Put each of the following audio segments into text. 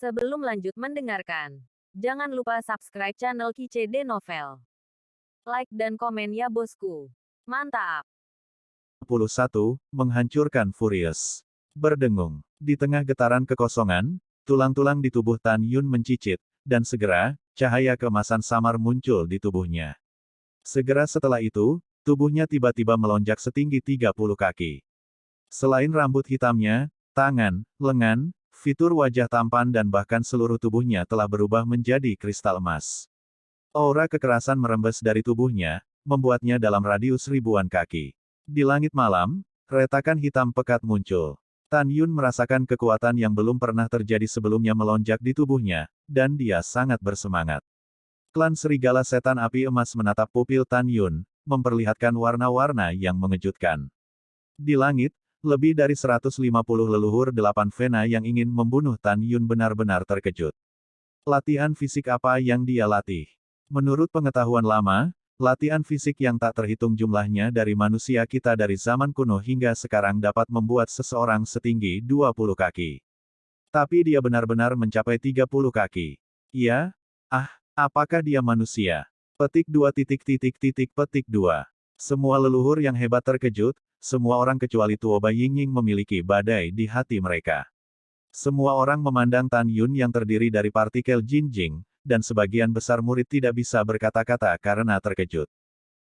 Sebelum lanjut mendengarkan, jangan lupa subscribe channel KCD Novel. Like dan komen ya bosku. Mantap. 21, menghancurkan Furious. Berdengung. Di tengah getaran kekosongan, tulang-tulang di tubuh Tan Yun mencicit, dan segera, cahaya keemasan samar muncul di tubuhnya. Segera setelah itu, tubuhnya tiba-tiba melonjak setinggi 30 kaki. Selain rambut hitamnya, tangan, lengan, fitur wajah tampan dan bahkan seluruh tubuhnya telah berubah menjadi kristal emas. Aura kekerasan merembes dari tubuhnya, membuatnya dalam radius ribuan kaki. Di langit malam, retakan hitam pekat muncul. Tan Yun merasakan kekuatan yang belum pernah terjadi sebelumnya melonjak di tubuhnya, dan dia sangat bersemangat. Klan Serigala Setan Api Emas menatap pupil Tan Yun, memperlihatkan warna-warna yang mengejutkan. Di langit, lebih dari 150 leluhur 8 Vena yang ingin membunuh Tan Yun benar-benar terkejut. Latihan fisik apa yang dia latih? Menurut pengetahuan lama, latihan fisik yang tak terhitung jumlahnya dari manusia kita dari zaman kuno hingga sekarang dapat membuat seseorang setinggi 20 kaki. Tapi dia benar-benar mencapai 30 kaki. Ya? Apakah dia manusia? Petik 2 petik 2. Semua leluhur yang hebat terkejut, semua orang kecuali Tuoba Yingying memiliki badai di hati mereka. Semua orang memandang Tan Yun yang terdiri dari partikel Jinjing, dan sebagian besar murid tidak bisa berkata-kata karena terkejut.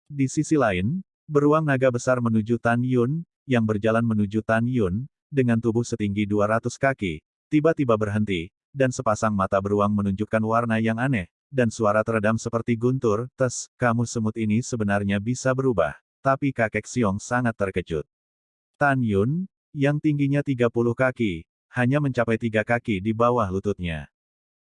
Di sisi lain, beruang naga besar menuju Tan Yun, yang berjalan menuju Tan Yun, dengan tubuh setinggi 200 kaki, tiba-tiba berhenti, dan sepasang mata beruang menunjukkan warna yang aneh, dan suara teredam seperti guntur, "Tes, kamu semut ini sebenarnya bisa berubah." Tapi kakek Xiong sangat terkejut. Tan Yun, yang tingginya 30 kaki, hanya mencapai 3 kaki di bawah lututnya.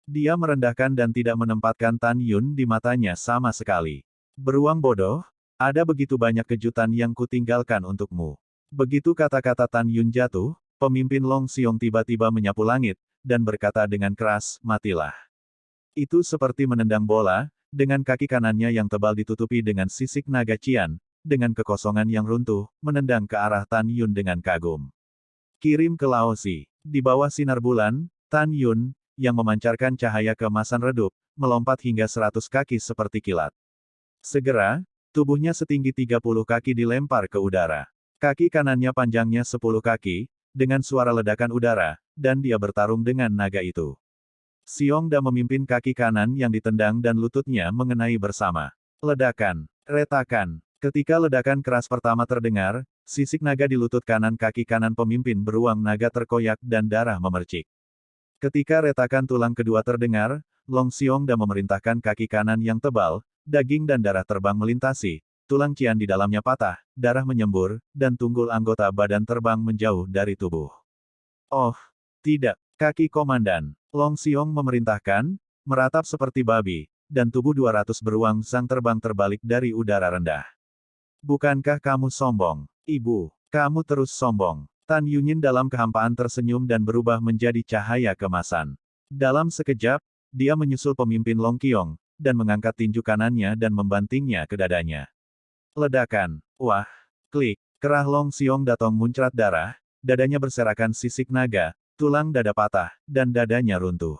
Dia merendahkan dan tidak menempatkan Tan Yun di matanya sama sekali. "Beruang bodoh, ada begitu banyak kejutan yang kutinggalkan untukmu." Begitu kata-kata Tan Yun jatuh, pemimpin Long Xiong tiba-tiba menyapu langit, dan berkata dengan keras, "Matilah." Itu seperti menendang bola, dengan kaki kanannya yang tebal ditutupi dengan sisik naga cian, dengan kekosongan yang runtuh, menendang ke arah Tan Yun dengan kagum. Kirim ke Laozi. Di bawah sinar bulan, Tan Yun, yang memancarkan cahaya keemasan redup, melompat hingga 100 kaki seperti kilat. Segera, tubuhnya setinggi 30 kaki dilempar ke udara. Kaki kanannya panjangnya 10 kaki, dengan suara ledakan udara, dan dia bertarung dengan naga itu. Xiong Da memimpin kaki kanan yang ditendang dan lututnya mengenai bersama. Ledakan. Retakan. Ketika ledakan keras pertama terdengar, sisik naga di lutut kanan kaki kanan pemimpin beruang naga terkoyak dan darah memercik. Ketika retakan tulang kedua terdengar, Long Xiong Da memerintahkan kaki kanan yang tebal, daging dan darah terbang melintasi, tulang cian di dalamnya patah, darah menyembur, dan tunggul anggota badan terbang menjauh dari tubuh. "Oh, tidak, kaki komandan," Long Xiong memerintahkan, meratap seperti babi, dan tubuh 200 beruang sang terbang terbalik dari udara rendah. "Bukankah kamu sombong? Ibu, kamu terus sombong." Tan Yunyin dalam kehampaan tersenyum dan berubah menjadi cahaya kemasan. Dalam sekejap, dia menyusul pemimpin Long Qiong, dan mengangkat tinju kanannya dan membantingnya ke dadanya. Ledakan. Wah! Klik. Kerah Long Xiong datang muncrat darah, dadanya berserakan sisik naga, tulang dada patah, dan dadanya runtuh.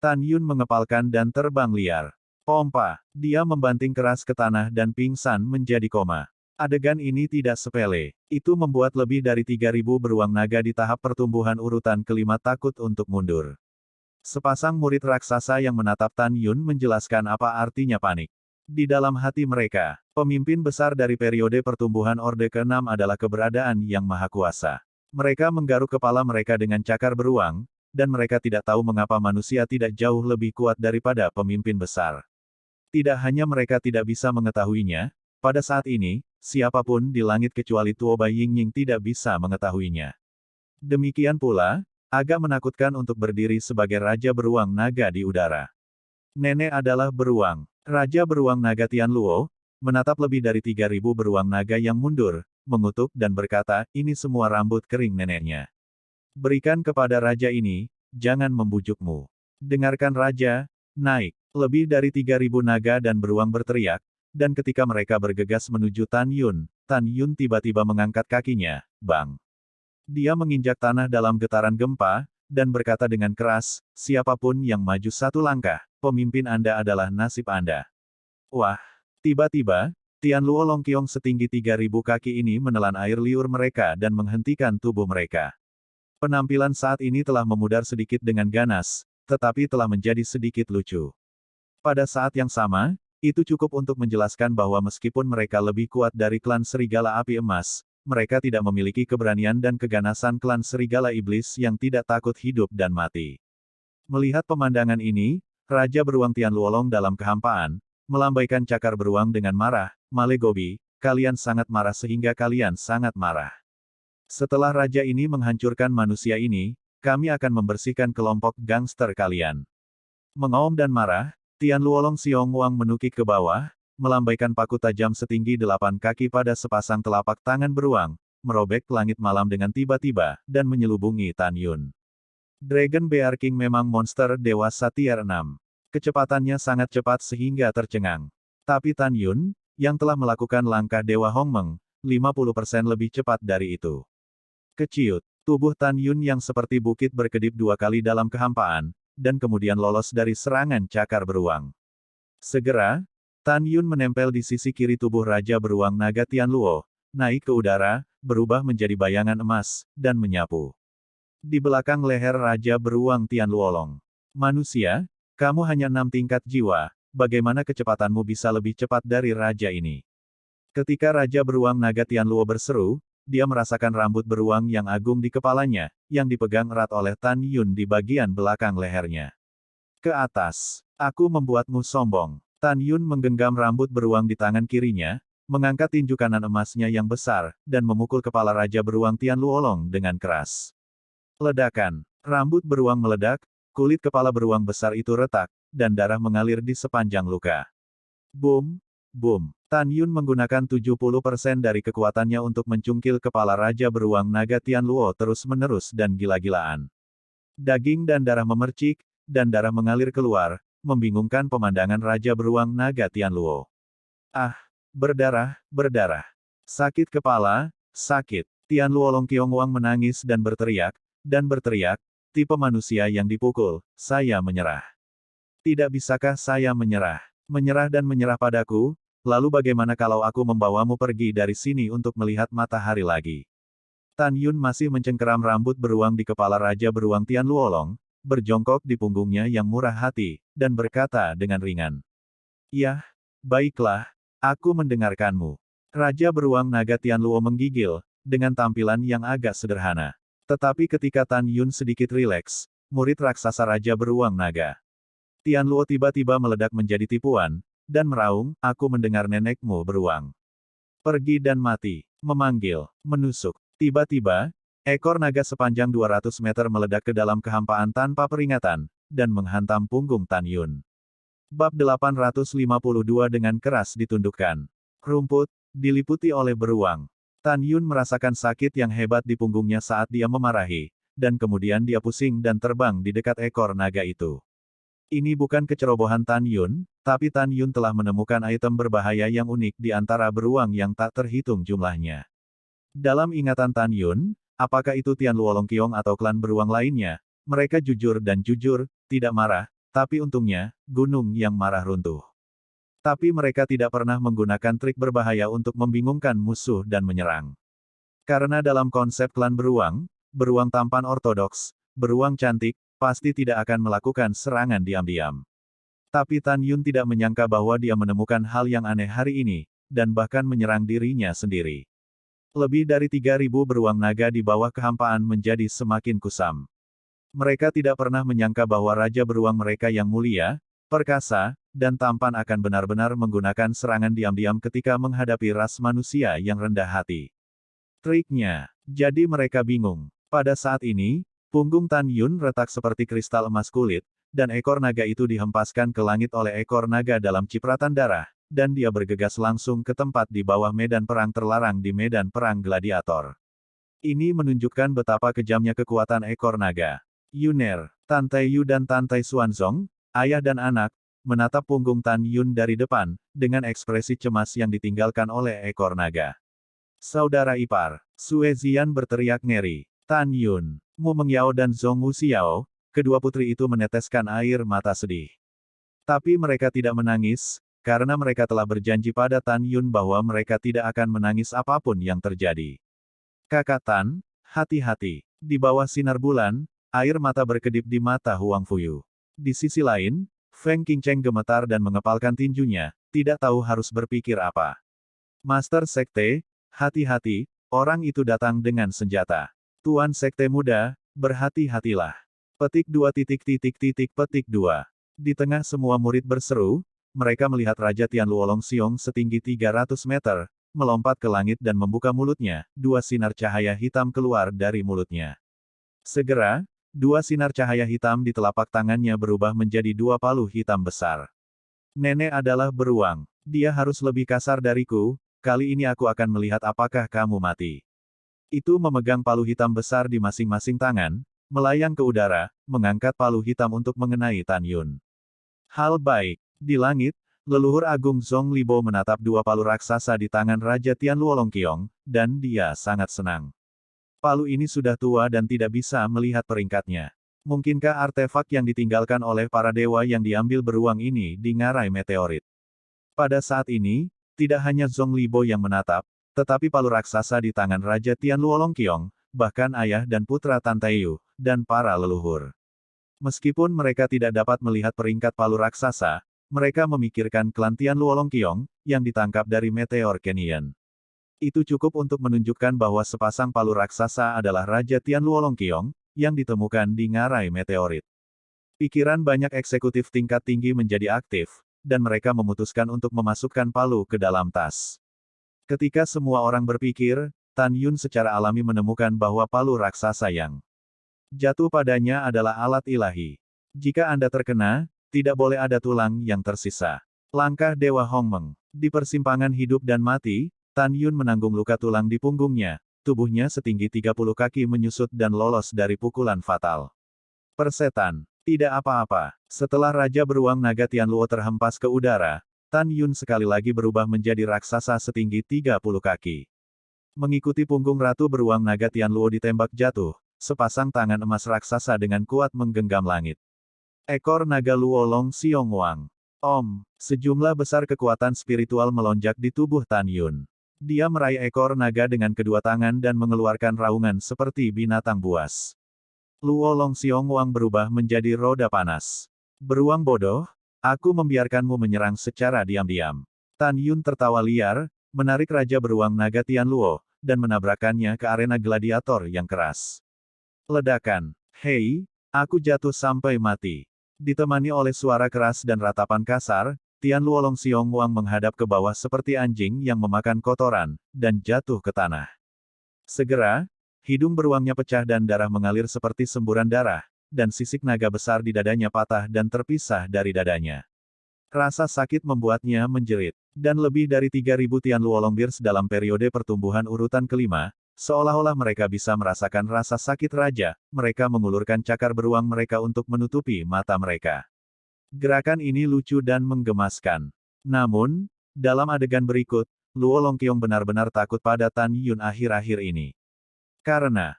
Tan Yun mengepalkan dan terbang liar. Pompa. Dia membanting keras ke tanah dan pingsan menjadi koma. Adegan ini tidak sepele. Itu membuat lebih dari 3.000 beruang naga di tahap pertumbuhan urutan kelima takut untuk mundur. Sepasang murid raksasa yang menatap Tan Yun menjelaskan apa artinya panik. Di dalam hati mereka, pemimpin besar dari periode pertumbuhan Orde ke-6 adalah keberadaan yang maha kuasa. Mereka menggaruk kepala mereka dengan cakar beruang, dan mereka tidak tahu mengapa manusia tidak jauh lebih kuat daripada pemimpin besar. Tidak hanya mereka tidak bisa mengetahuinya, pada saat ini, siapapun di langit kecuali Tuoba Yingying tidak bisa mengetahuinya. Demikian pula, agak menakutkan untuk berdiri sebagai Raja Beruang Naga di udara. Nenek adalah beruang. Raja Beruang Naga Tian Luo, menatap lebih dari 3.000 beruang naga yang mundur, mengutuk dan berkata, "Ini semua rambut kering neneknya. Berikan kepada raja ini, jangan membujukmu." Dengarkan raja, naik. Lebih dari 3.000 naga dan beruang berteriak, dan ketika mereka bergegas menuju Tan Yun tiba-tiba mengangkat kakinya, bang. Dia menginjak tanah dalam getaran gempa, dan berkata dengan keras, siapapun yang maju satu langkah, pemimpin Anda adalah nasib Anda. Wah! Tiba-tiba, Tian Luo Longqiong setinggi 3.000 kaki ini menelan air liur mereka dan menghentikan tubuh mereka. Penampilan saat ini telah memudar sedikit dengan ganas, tetapi telah menjadi sedikit lucu. Pada saat yang sama, itu cukup untuk menjelaskan bahwa meskipun mereka lebih kuat dari klan Serigala Api Emas, mereka tidak memiliki keberanian dan keganasan klan Serigala Iblis yang tidak takut hidup dan mati. Melihat pemandangan ini, Raja Beruang Tian Luolong dalam kehampaan, melambaikan cakar beruang dengan marah, Male Gobi, kalian sangat marah sehingga kalian sangat marah. Setelah raja ini menghancurkan manusia ini, kami akan membersihkan kelompok gangster kalian. Mengaum dan marah, Tian Luolong Xiong Wang menukik ke bawah, melambaikan paku tajam setinggi 8 kaki pada sepasang telapak tangan beruang, merobek langit malam dengan tiba-tiba, dan menyelubungi Tan Yun. Dragon Bear King memang monster dewasa tier 6. Kecepatannya sangat cepat sehingga tercengang. Tapi Tan Yun, yang telah melakukan langkah Dewa Hongmeng, 50% lebih cepat dari itu. Keciut, tubuh Tan Yun yang seperti bukit berkedip 2 kali dalam kehampaan, dan kemudian lolos dari serangan cakar beruang. Segera, Tan Yun menempel di sisi kiri tubuh Raja Beruang Naga Tian Luo, naik ke udara, berubah menjadi bayangan emas, dan menyapu. Di belakang leher Raja Beruang Tian Luolong. Manusia, kamu hanya 6 tingkat jiwa, bagaimana kecepatanmu bisa lebih cepat dari raja ini? Ketika Raja Beruang Naga Tian Luo berseru, dia merasakan rambut beruang yang agung di kepalanya, yang dipegang erat oleh Tan Yun di bagian belakang lehernya. Ke atas, aku membuatmu sombong. Tan Yun menggenggam rambut beruang di tangan kirinya, mengangkat tinju kanan emasnya yang besar, dan memukul kepala Raja Beruang Tian Luolong dengan keras. Ledakan, rambut beruang meledak, kulit kepala beruang besar itu retak, dan darah mengalir di sepanjang luka. Boom! Boom! Tan Yun menggunakan 70% dari kekuatannya untuk mencungkil kepala Raja Beruang Naga Tian Luo terus-menerus dan gila-gilaan. Daging dan darah memercik, dan darah mengalir keluar, membingungkan pemandangan Raja Beruang Naga Tian Luo. Ah! Berdarah, berdarah. Sakit kepala, sakit. Tian Luo Longqiong Wang menangis dan berteriak, tipe manusia yang dipukul, saya menyerah. Tidak bisakah saya menyerah? Menyerah dan menyerah padaku, lalu bagaimana kalau aku membawamu pergi dari sini untuk melihat matahari lagi? Tan Yun masih mencengkeram rambut beruang di kepala Raja Beruang Tian Luolong, berjongkok di punggungnya yang murah hati, dan berkata dengan ringan. Yah, baiklah, aku mendengarkanmu. Raja Beruang Naga Tian Luo menggigil, dengan tampilan yang agak sederhana. Tetapi ketika Tan Yun sedikit rileks, murid raksasa Raja Beruang Naga Tian Luo tiba-tiba meledak menjadi tipuan, dan meraung, aku mendengar nenekmu beruang. Pergi dan mati, memanggil, menusuk. Tiba-tiba, ekor naga sepanjang 200 meter meledak ke dalam kehampaan tanpa peringatan, dan menghantam punggung Tan Yun. Bab 852 dengan keras ditundukkan. Rumput, diliputi oleh beruang. Tan Yun merasakan sakit yang hebat di punggungnya saat dia memarahi, dan kemudian dia pusing dan terbang di dekat ekor naga itu. Ini bukan kecerobohan Tan Yun, tapi Tan Yun telah menemukan item berbahaya yang unik di antara beruang yang tak terhitung jumlahnya. Dalam ingatan Tan Yun, apakah itu Tian Luo Longqiong atau klan beruang lainnya, mereka jujur dan jujur, tidak marah, tapi untungnya, gunung yang marah runtuh. Tapi mereka tidak pernah menggunakan trik berbahaya untuk membingungkan musuh dan menyerang. Karena dalam konsep klan beruang tampan ortodoks, beruang cantik, pasti tidak akan melakukan serangan diam-diam. Tapi Tan Yun tidak menyangka bahwa dia menemukan hal yang aneh hari ini, dan bahkan menyerang dirinya sendiri. Lebih dari 3.000 beruang naga di bawah kehampaan menjadi semakin kusam. Mereka tidak pernah menyangka bahwa Raja Beruang mereka yang mulia, perkasa, dan tampan akan benar-benar menggunakan serangan diam-diam ketika menghadapi ras manusia yang rendah hati. Triknya, jadi mereka bingung. Pada saat ini, punggung Tan Yun retak seperti kristal emas kulit, dan ekor naga itu dihempaskan ke langit oleh ekor naga dalam cipratan darah, dan dia bergegas langsung ke tempat di bawah medan perang terlarang di medan perang gladiator. Ini menunjukkan betapa kejamnya kekuatan ekor naga. Yuner, Tante Yu dan Tante Xuanzong, ayah dan anak, menatap punggung Tan Yun dari depan, dengan ekspresi cemas yang ditinggalkan oleh ekor naga. Saudara ipar, Sue Zian berteriak ngeri. Tan Yun, Mu Mengyao dan Zhong Wuxiao, kedua putri itu meneteskan air mata sedih. Tapi mereka tidak menangis, karena mereka telah berjanji pada Tan Yun bahwa mereka tidak akan menangis apapun yang terjadi. Kakak Tan, hati-hati. Di bawah sinar bulan, air mata berkedip di mata Huang Fuyu. Di sisi lain, Feng Qingcheng gemetar dan mengepalkan tinjunya, tidak tahu harus berpikir apa. Master Sekte, hati-hati, orang itu datang dengan senjata. Tuan Sekte Muda, berhati-hatilah. Petik 2. Di tengah semua murid berseru, mereka melihat Raja Tian Luolong Xiong setinggi 300 meter, melompat ke langit dan membuka mulutnya, dua sinar cahaya hitam keluar dari mulutnya. Segera, dua sinar cahaya hitam di telapak tangannya berubah menjadi dua palu hitam besar. Nenek adalah beruang. Dia harus lebih kasar dariku, kali ini aku akan melihat apakah kamu mati. Itu memegang palu hitam besar di masing-masing tangan, melayang ke udara, mengangkat palu hitam untuk mengenai Tan Yun. Hal baik. Di langit, leluhur agung Zhong Libo menatap dua palu raksasa di tangan Raja Tian Luolong Qiong, dan dia sangat senang. Palu ini sudah tua dan tidak bisa melihat peringkatnya. Mungkinkah artefak yang ditinggalkan oleh para dewa yang diambil beruang ini di ngarai meteorit? Pada saat ini, tidak hanya Zhong Libo yang menatap, tetapi palu raksasa di tangan Raja Tian Luolong Qiong, bahkan ayah dan putra Tan Taiyu, dan para leluhur. Meskipun mereka tidak dapat melihat peringkat palu raksasa, mereka memikirkan klan Tian Luolong Qiong, yang ditangkap dari meteor Canyon. Itu cukup untuk menunjukkan bahwa sepasang palu raksasa adalah Raja Tian Luolong Qiong, yang ditemukan di ngarai meteorit. Pikiran banyak eksekutif tingkat tinggi menjadi aktif, dan mereka memutuskan untuk memasukkan palu ke dalam tas. Ketika semua orang berpikir, Tan Yun secara alami menemukan bahwa palu raksasa yang jatuh padanya adalah alat ilahi. Jika Anda terkena, tidak boleh ada tulang yang tersisa. Langkah Dewa Hongmeng. Di persimpangan hidup dan mati, Tan Yun menanggung luka tulang di punggungnya, tubuhnya setinggi 30 kaki menyusut dan lolos dari pukulan fatal. Persetan. Tidak apa-apa. Setelah Raja Beruang Naga Tianluo terhempas ke udara, Tan Yun sekali lagi berubah menjadi raksasa setinggi 30 kaki. Mengikuti punggung Ratu Beruang Naga Tianluo ditembak jatuh, sepasang tangan emas raksasa dengan kuat menggenggam langit. Ekor naga Luolong Xiong Wang. Sejumlah besar kekuatan spiritual melonjak di tubuh Tan Yun. Dia meraih ekor naga dengan kedua tangan dan mengeluarkan raungan seperti binatang buas. Luolong Xiong Wang berubah menjadi roda panas. Beruang bodoh, aku membiarkanmu menyerang secara diam-diam. Tan Yun tertawa liar, menarik Raja Beruang Naga Tianluo, dan menabrakkannya ke arena gladiator yang keras. Ledakan. Hei, aku jatuh sampai mati. Ditemani oleh suara keras dan ratapan kasar, Tian Luolong Xiong Wang menghadap ke bawah seperti anjing yang memakan kotoran, dan jatuh ke tanah. Segera, hidung beruangnya pecah dan darah mengalir seperti semburan darah, dan sisik naga besar di dadanya patah dan terpisah dari dadanya. Rasa sakit membuatnya menjerit. Dan lebih dari 3.000 Tian Luolong Bears dalam periode pertumbuhan urutan kelima, seolah-olah mereka bisa merasakan rasa sakit raja, mereka mengulurkan cakar beruang mereka untuk menutupi mata mereka. Gerakan ini lucu dan menggemaskan. Namun, dalam adegan berikut, Luolong Qiong benar-benar takut pada Tan Yun akhir-akhir ini. Karena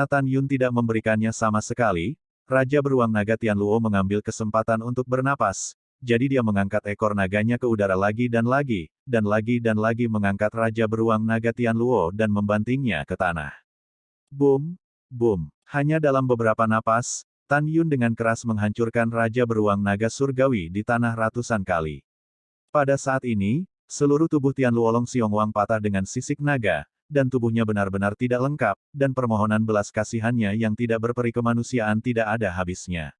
Tan Yun tidak memberikannya sama sekali, Raja Beruang Naga Tianluo mengambil kesempatan untuk bernapas, jadi dia mengangkat ekor naganya ke udara lagi dan lagi, dan lagi mengangkat Raja Beruang Naga Tianluo dan membantingnya ke tanah. Boom, boom. Hanya dalam beberapa napas, Tan Yun dengan keras menghancurkan Raja Beruang Naga Surgawi di tanah ratusan kali. Pada saat ini, seluruh tubuh Tian Luolong Xiong Wang patah dengan sisik naga, dan tubuhnya benar-benar tidak lengkap, dan permohonan belas kasihannya yang tidak berperi kemanusiaan tidak ada habisnya.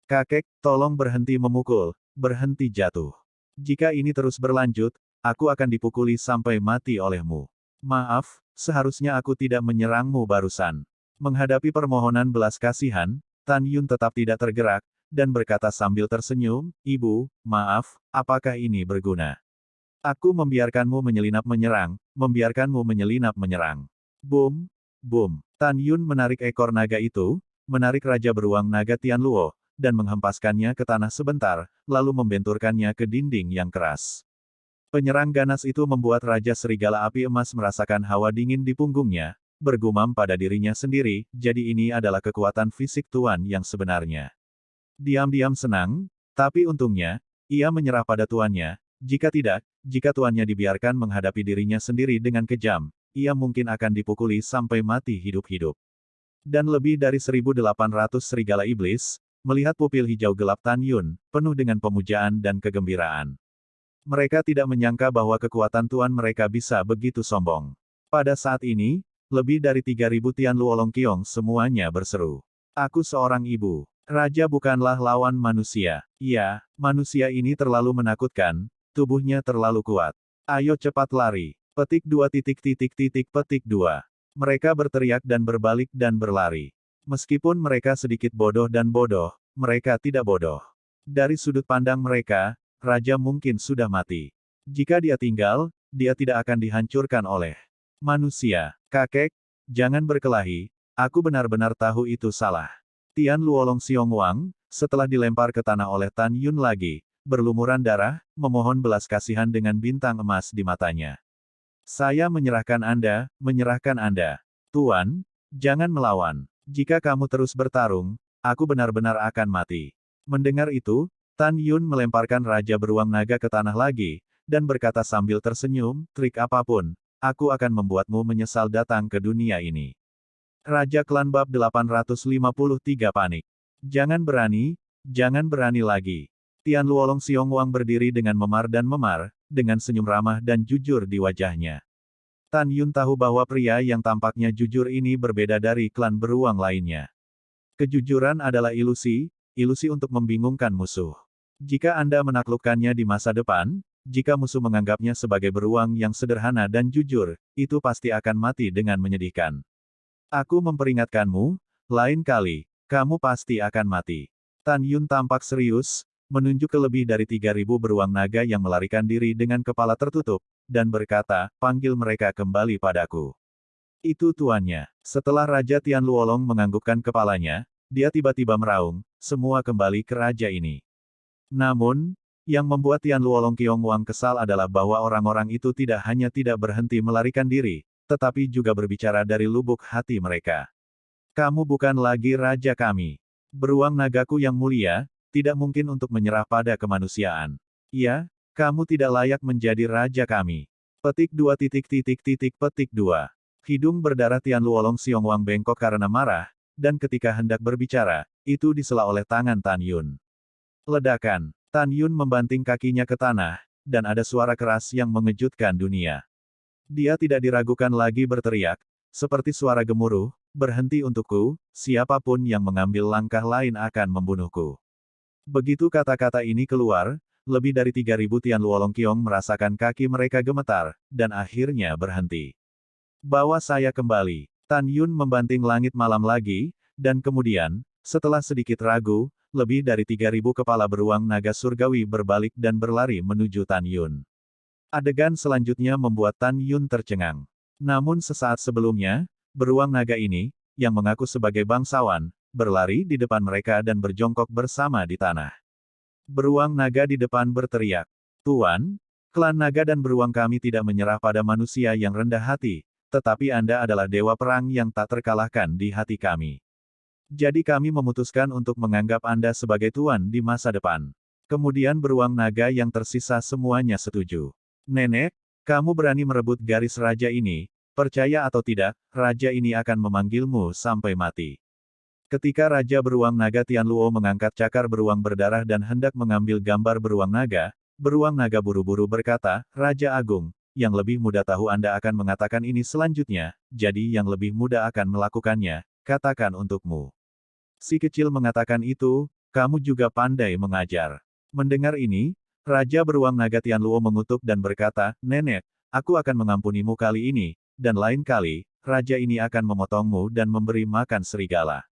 Kakek, tolong berhenti memukul, berhenti jatuh. Jika ini terus berlanjut, aku akan dipukuli sampai mati olehmu. Maaf, seharusnya aku tidak menyerangmu barusan. Menghadapi permohonan belas kasihan, Tan Yun tetap tidak tergerak, dan berkata sambil tersenyum, Ibu, maaf, apakah ini berguna? Aku membiarkanmu menyelinap menyerang, membiarkanmu menyelinap menyerang. Boom, boom. Tan Yun menarik ekor naga itu, menarik Raja Beruang Naga Tianluo, dan menghempaskannya ke tanah sebentar, lalu membenturkannya ke dinding yang keras. Penyerang ganas itu membuat Raja Serigala Api Emas merasakan hawa dingin di punggungnya, bergumam pada dirinya sendiri, jadi ini adalah kekuatan fisik tuan yang sebenarnya. Diam-diam senang, tapi untungnya, ia menyerah pada tuannya. Jika tidak, jika tuannya dibiarkan menghadapi dirinya sendiri dengan kejam, ia mungkin akan dipukuli sampai mati hidup-hidup. Dan lebih dari 1.800 serigala iblis, melihat pupil hijau gelap Tan Yun, penuh dengan pemujaan dan kegembiraan. Mereka tidak menyangka bahwa kekuatan tuan mereka bisa begitu sombong. Pada saat ini, lebih dari 3.000 Tian Luolong Qiong semuanya berseru. Aku seorang ibu. Raja bukanlah lawan manusia. Ya, manusia ini terlalu menakutkan, tubuhnya terlalu kuat. Ayo cepat lari. Petik 2 petik 2. Mereka berteriak dan berbalik dan berlari. Meskipun mereka sedikit bodoh dan bodoh, mereka tidak bodoh. Dari sudut pandang mereka, raja mungkin sudah mati. Jika dia tinggal, dia tidak akan dihancurkan oleh manusia. Kakek, jangan berkelahi, aku benar-benar tahu itu salah. Tian Luolong Xiong Wang, setelah dilempar ke tanah oleh Tan Yun lagi, berlumuran darah, memohon belas kasihan dengan bintang emas di matanya. Saya menyerahkan Anda. Tuan, jangan melawan. Jika kamu terus bertarung, aku benar-benar akan mati. Mendengar itu, Tan Yun melemparkan Raja Beruang Naga ke tanah lagi, dan berkata sambil tersenyum, trik apapun, aku akan membuatmu menyesal datang ke dunia ini. Raja Klan Bab 853 panik. Jangan berani lagi. Tian Luolong Xiong Wang berdiri dengan memar, dengan senyum ramah dan jujur di wajahnya. Tan Yun tahu bahwa pria yang tampaknya jujur ini berbeda dari klan beruang lainnya. Kejujuran adalah ilusi untuk membingungkan musuh. Jika Anda menaklukkannya di masa depan, jika musuh menganggapnya sebagai beruang yang sederhana dan jujur, itu pasti akan mati dengan menyedihkan. Aku memperingatkanmu, lain kali, kamu pasti akan mati. Tan Yun tampak serius, menunjuk ke lebih dari 3.000 beruang naga yang melarikan diri dengan kepala tertutup, dan berkata, panggil mereka kembali padaku. Itu tuannya. Setelah Raja Tian Luolong menganggukkan kepalanya, dia tiba-tiba meraung, semua kembali ke raja ini. Namun, yang membuat Tian Luolong Qiong Wang kesal adalah bahwa orang-orang itu tidak hanya tidak berhenti melarikan diri, tetapi juga berbicara dari lubuk hati mereka. Kamu bukan lagi raja kami. Beruang nagaku yang mulia, tidak mungkin untuk menyerah pada kemanusiaan. Ya, kamu tidak layak menjadi raja kami. Petik 2 petik 2. Hidung berdarah Tian Luolong Xiong Wang bengkok karena marah, dan ketika hendak berbicara, itu disela oleh tangan Tan Yun. Ledakan. Tan Yun membanting kakinya ke tanah, dan ada suara keras yang mengejutkan dunia. Dia tidak diragukan lagi berteriak, seperti suara gemuruh, berhenti untukku, siapapun yang mengambil langkah lain akan membunuhku. Begitu kata-kata ini keluar, lebih dari 3.000 Tian Luolong Qiong merasakan kaki mereka gemetar, dan akhirnya berhenti. Bawa saya kembali. Tan Yun membanting langit malam lagi, dan kemudian, setelah sedikit ragu, lebih dari 3.000 kepala beruang naga surgawi berbalik dan berlari menuju Tan Yun. Adegan selanjutnya membuat Tan Yun tercengang. Namun sesaat sebelumnya, beruang naga ini, yang mengaku sebagai bangsawan, berlari di depan mereka dan berjongkok bersama di tanah. Beruang naga di depan berteriak, Tuan, klan naga dan beruang kami tidak menyerah pada manusia yang rendah hati, tetapi Anda adalah dewa perang yang tak terkalahkan di hati kami. Jadi kami memutuskan untuk menganggap Anda sebagai tuan di masa depan. Kemudian beruang naga yang tersisa semuanya setuju. Nenek, kamu berani merebut garis raja ini, percaya atau tidak, raja ini akan memanggilmu sampai mati. Ketika Raja Beruang Naga Tian Luo mengangkat cakar beruang berdarah dan hendak mengambil gambar beruang naga buru-buru berkata, Raja Agung, yang lebih muda tahu Anda akan mengatakan ini selanjutnya, jadi yang lebih muda akan melakukannya, katakan untukmu. Si kecil mengatakan itu, kamu juga pandai mengajar. Mendengar ini, Raja Beruang Naga Tian Luo mengutuk dan berkata, Nenek, aku akan mengampunimu kali ini, dan lain kali, raja ini akan memotongmu dan memberi makan serigala.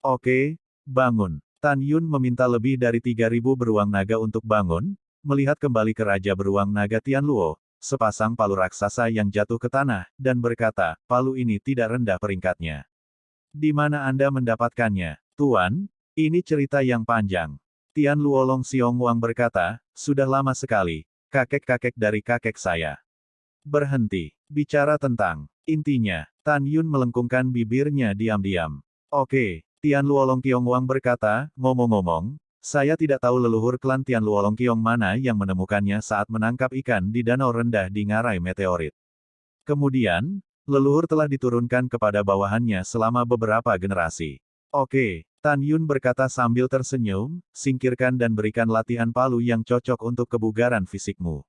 Oke, bangun. Tan Yun meminta lebih dari 3.000 beruang naga untuk bangun, melihat kembali ke Raja Beruang Naga Tian Luo, sepasang palu raksasa yang jatuh ke tanah, dan berkata, palu ini tidak rendah peringkatnya. Di mana Anda mendapatkannya? Tuan, ini cerita yang panjang. Tian Luolong Xiong Wang berkata, sudah lama sekali, kakek-kakek dari kakek saya. Berhenti, bicara tentang, intinya, Tan Yun melengkungkan bibirnya diam-diam. Oke, Tian Luolong Qiongwang berkata, ngomong-ngomong, saya tidak tahu leluhur klan Tian Luolong Qiong mana yang menemukannya saat menangkap ikan di danau rendah di ngarai meteorit. Kemudian, leluhur telah diturunkan kepada bawahannya selama beberapa generasi. Oke, Tan Yun berkata sambil tersenyum, singkirkan dan berikan latihan palu yang cocok untuk kebugaran fisikmu.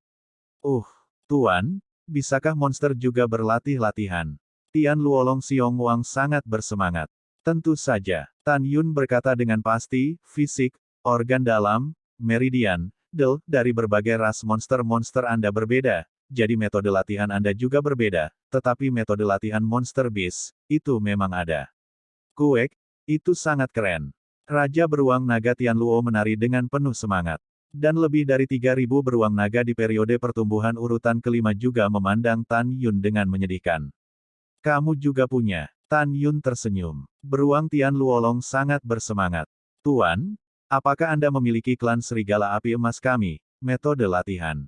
Tuan, bisakah monster juga berlatih latihan? Tian Luolong Xiongwang sangat bersemangat. Tentu saja, Tan Yun berkata dengan pasti, fisik, organ dalam, meridian, dari berbagai ras monster-monster Anda berbeda, jadi metode latihan Anda juga berbeda, tetapi metode latihan Monster Beast, itu memang ada. Kuek, itu sangat keren. Raja Beruang Naga Tian Luo menari dengan penuh semangat. Dan lebih dari 3.000 beruang naga di periode pertumbuhan urutan kelima juga memandang Tan Yun dengan menyedihkan. Kamu juga punya. Tan Yun tersenyum. Beruang Tian Luolong sangat bersemangat. Tuan, apakah Anda memiliki klan Serigala Api Emas kami? Metode latihan.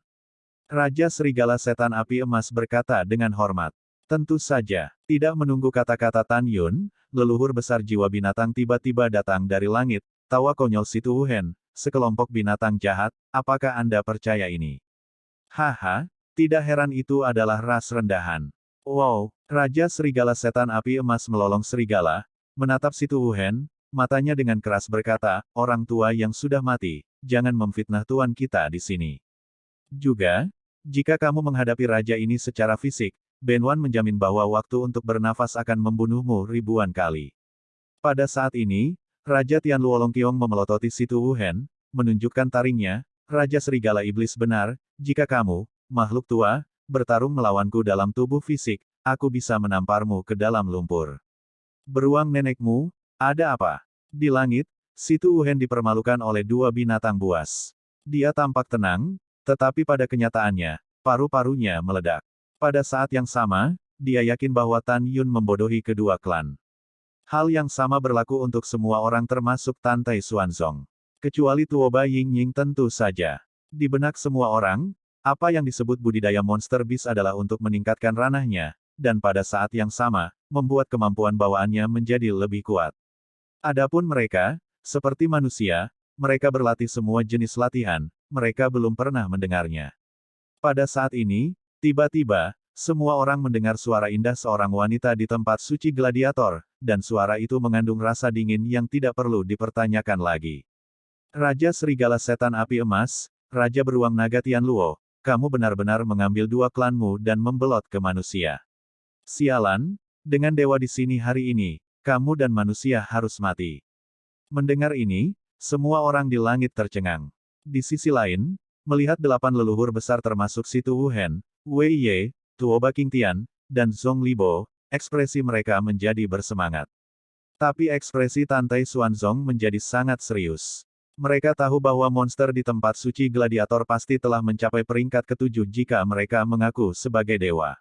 Raja Serigala Setan Api Emas berkata dengan hormat. Tentu saja, tidak menunggu kata-kata Tan Yun, leluhur besar jiwa binatang tiba-tiba datang dari langit, tawa konyol si Tuhen, sekelompok binatang jahat, apakah Anda percaya ini? Haha, tidak heran itu adalah ras rendahan. Wow, Raja Serigala Setan Api Emas melolong serigala, menatap si Tuhen, matanya dengan keras berkata, orang tua yang sudah mati, jangan memfitnah tuan kita di sini. Juga, jika kamu menghadapi raja ini secara fisik, Benwan menjamin bahwa waktu untuk bernafas akan membunuhmu ribuan kali. Pada saat ini, Raja Tian Luolong Qiong memelototi si Tuhen, menunjukkan taringnya, Raja Serigala Iblis benar, jika kamu, makhluk tua, bertarung melawanku dalam tubuh fisik, aku bisa menamparmu ke dalam lumpur. Beruang nenekmu, ada apa? Di langit, si Tuhen dipermalukan oleh dua binatang buas. Dia tampak tenang, tetapi pada kenyataannya, paru-parunya meledak. Pada saat yang sama, dia yakin bahwa Tan Yun membodohi kedua klan. Hal yang sama berlaku untuk semua orang termasuk Tantai Xuanzong. Kecuali Tuoba Ying-Ying tentu saja. Di benak semua orang, apa yang disebut budidaya Monster Beast adalah untuk meningkatkan ranahnya, dan pada saat yang sama, membuat kemampuan bawaannya menjadi lebih kuat. Adapun mereka, seperti manusia, mereka berlatih semua jenis latihan, mereka belum pernah mendengarnya. Pada saat ini, tiba-tiba, semua orang mendengar suara indah seorang wanita di tempat suci gladiator, dan suara itu mengandung rasa dingin yang tidak perlu dipertanyakan lagi. Raja Serigala Setan Api Emas, Raja Beruang Naga Tian Luo, kamu benar-benar mengambil dua klanmu dan membelot ke manusia. Sialan, dengan dewa di sini hari ini, kamu dan manusia harus mati. Mendengar ini, semua orang di langit tercengang. Di sisi lain, melihat 8 leluhur besar termasuk si Tuhen, Wei Ye, Tuoba Qingtian, dan Zhong Libo, ekspresi mereka menjadi bersemangat. Tapi ekspresi Tantai Xuanzong menjadi sangat serius. Mereka tahu bahwa monster di tempat suci gladiator pasti telah mencapai peringkat ke-7 jika mereka mengaku sebagai dewa.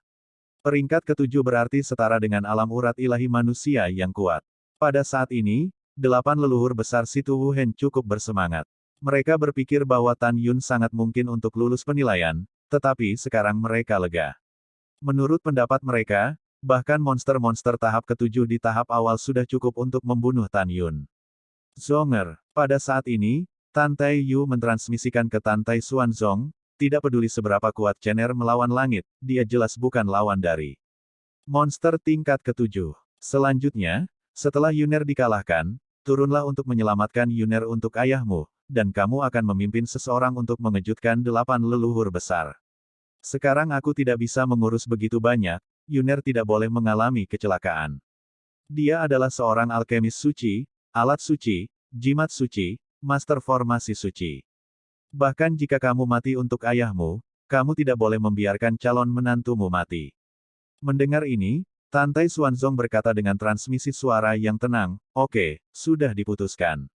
Peringkat ke-7 berarti setara dengan alam urat ilahi manusia yang kuat. Pada saat ini, 8 leluhur besar si Tuhen cukup bersemangat. Mereka berpikir bahwa Tan Yun sangat mungkin untuk lulus penilaian, tetapi sekarang mereka lega. Menurut pendapat mereka, bahkan monster-monster tahap ke-7 di tahap awal sudah cukup untuk membunuh Tan Yun. Zonger, pada saat ini, Tantai Yu mentransmisikan ke Tantai Xuanzong, tidak peduli seberapa kuat Cener melawan langit, dia jelas bukan lawan dari monster tingkat ke-7. Selanjutnya, setelah Yuner dikalahkan, turunlah untuk menyelamatkan Yuner untuk ayahmu, dan kamu akan memimpin seseorang untuk mengejutkan 8 leluhur besar. Sekarang aku tidak bisa mengurus begitu banyak, Yuner tidak boleh mengalami kecelakaan. Dia adalah seorang alkemis suci, alat suci, jimat suci, master formasi suci. Bahkan jika kamu mati untuk ayahmu, kamu tidak boleh membiarkan calon menantumu mati. Mendengar ini, Tantai Xuanzong berkata dengan transmisi suara yang tenang, oke, sudah diputuskan.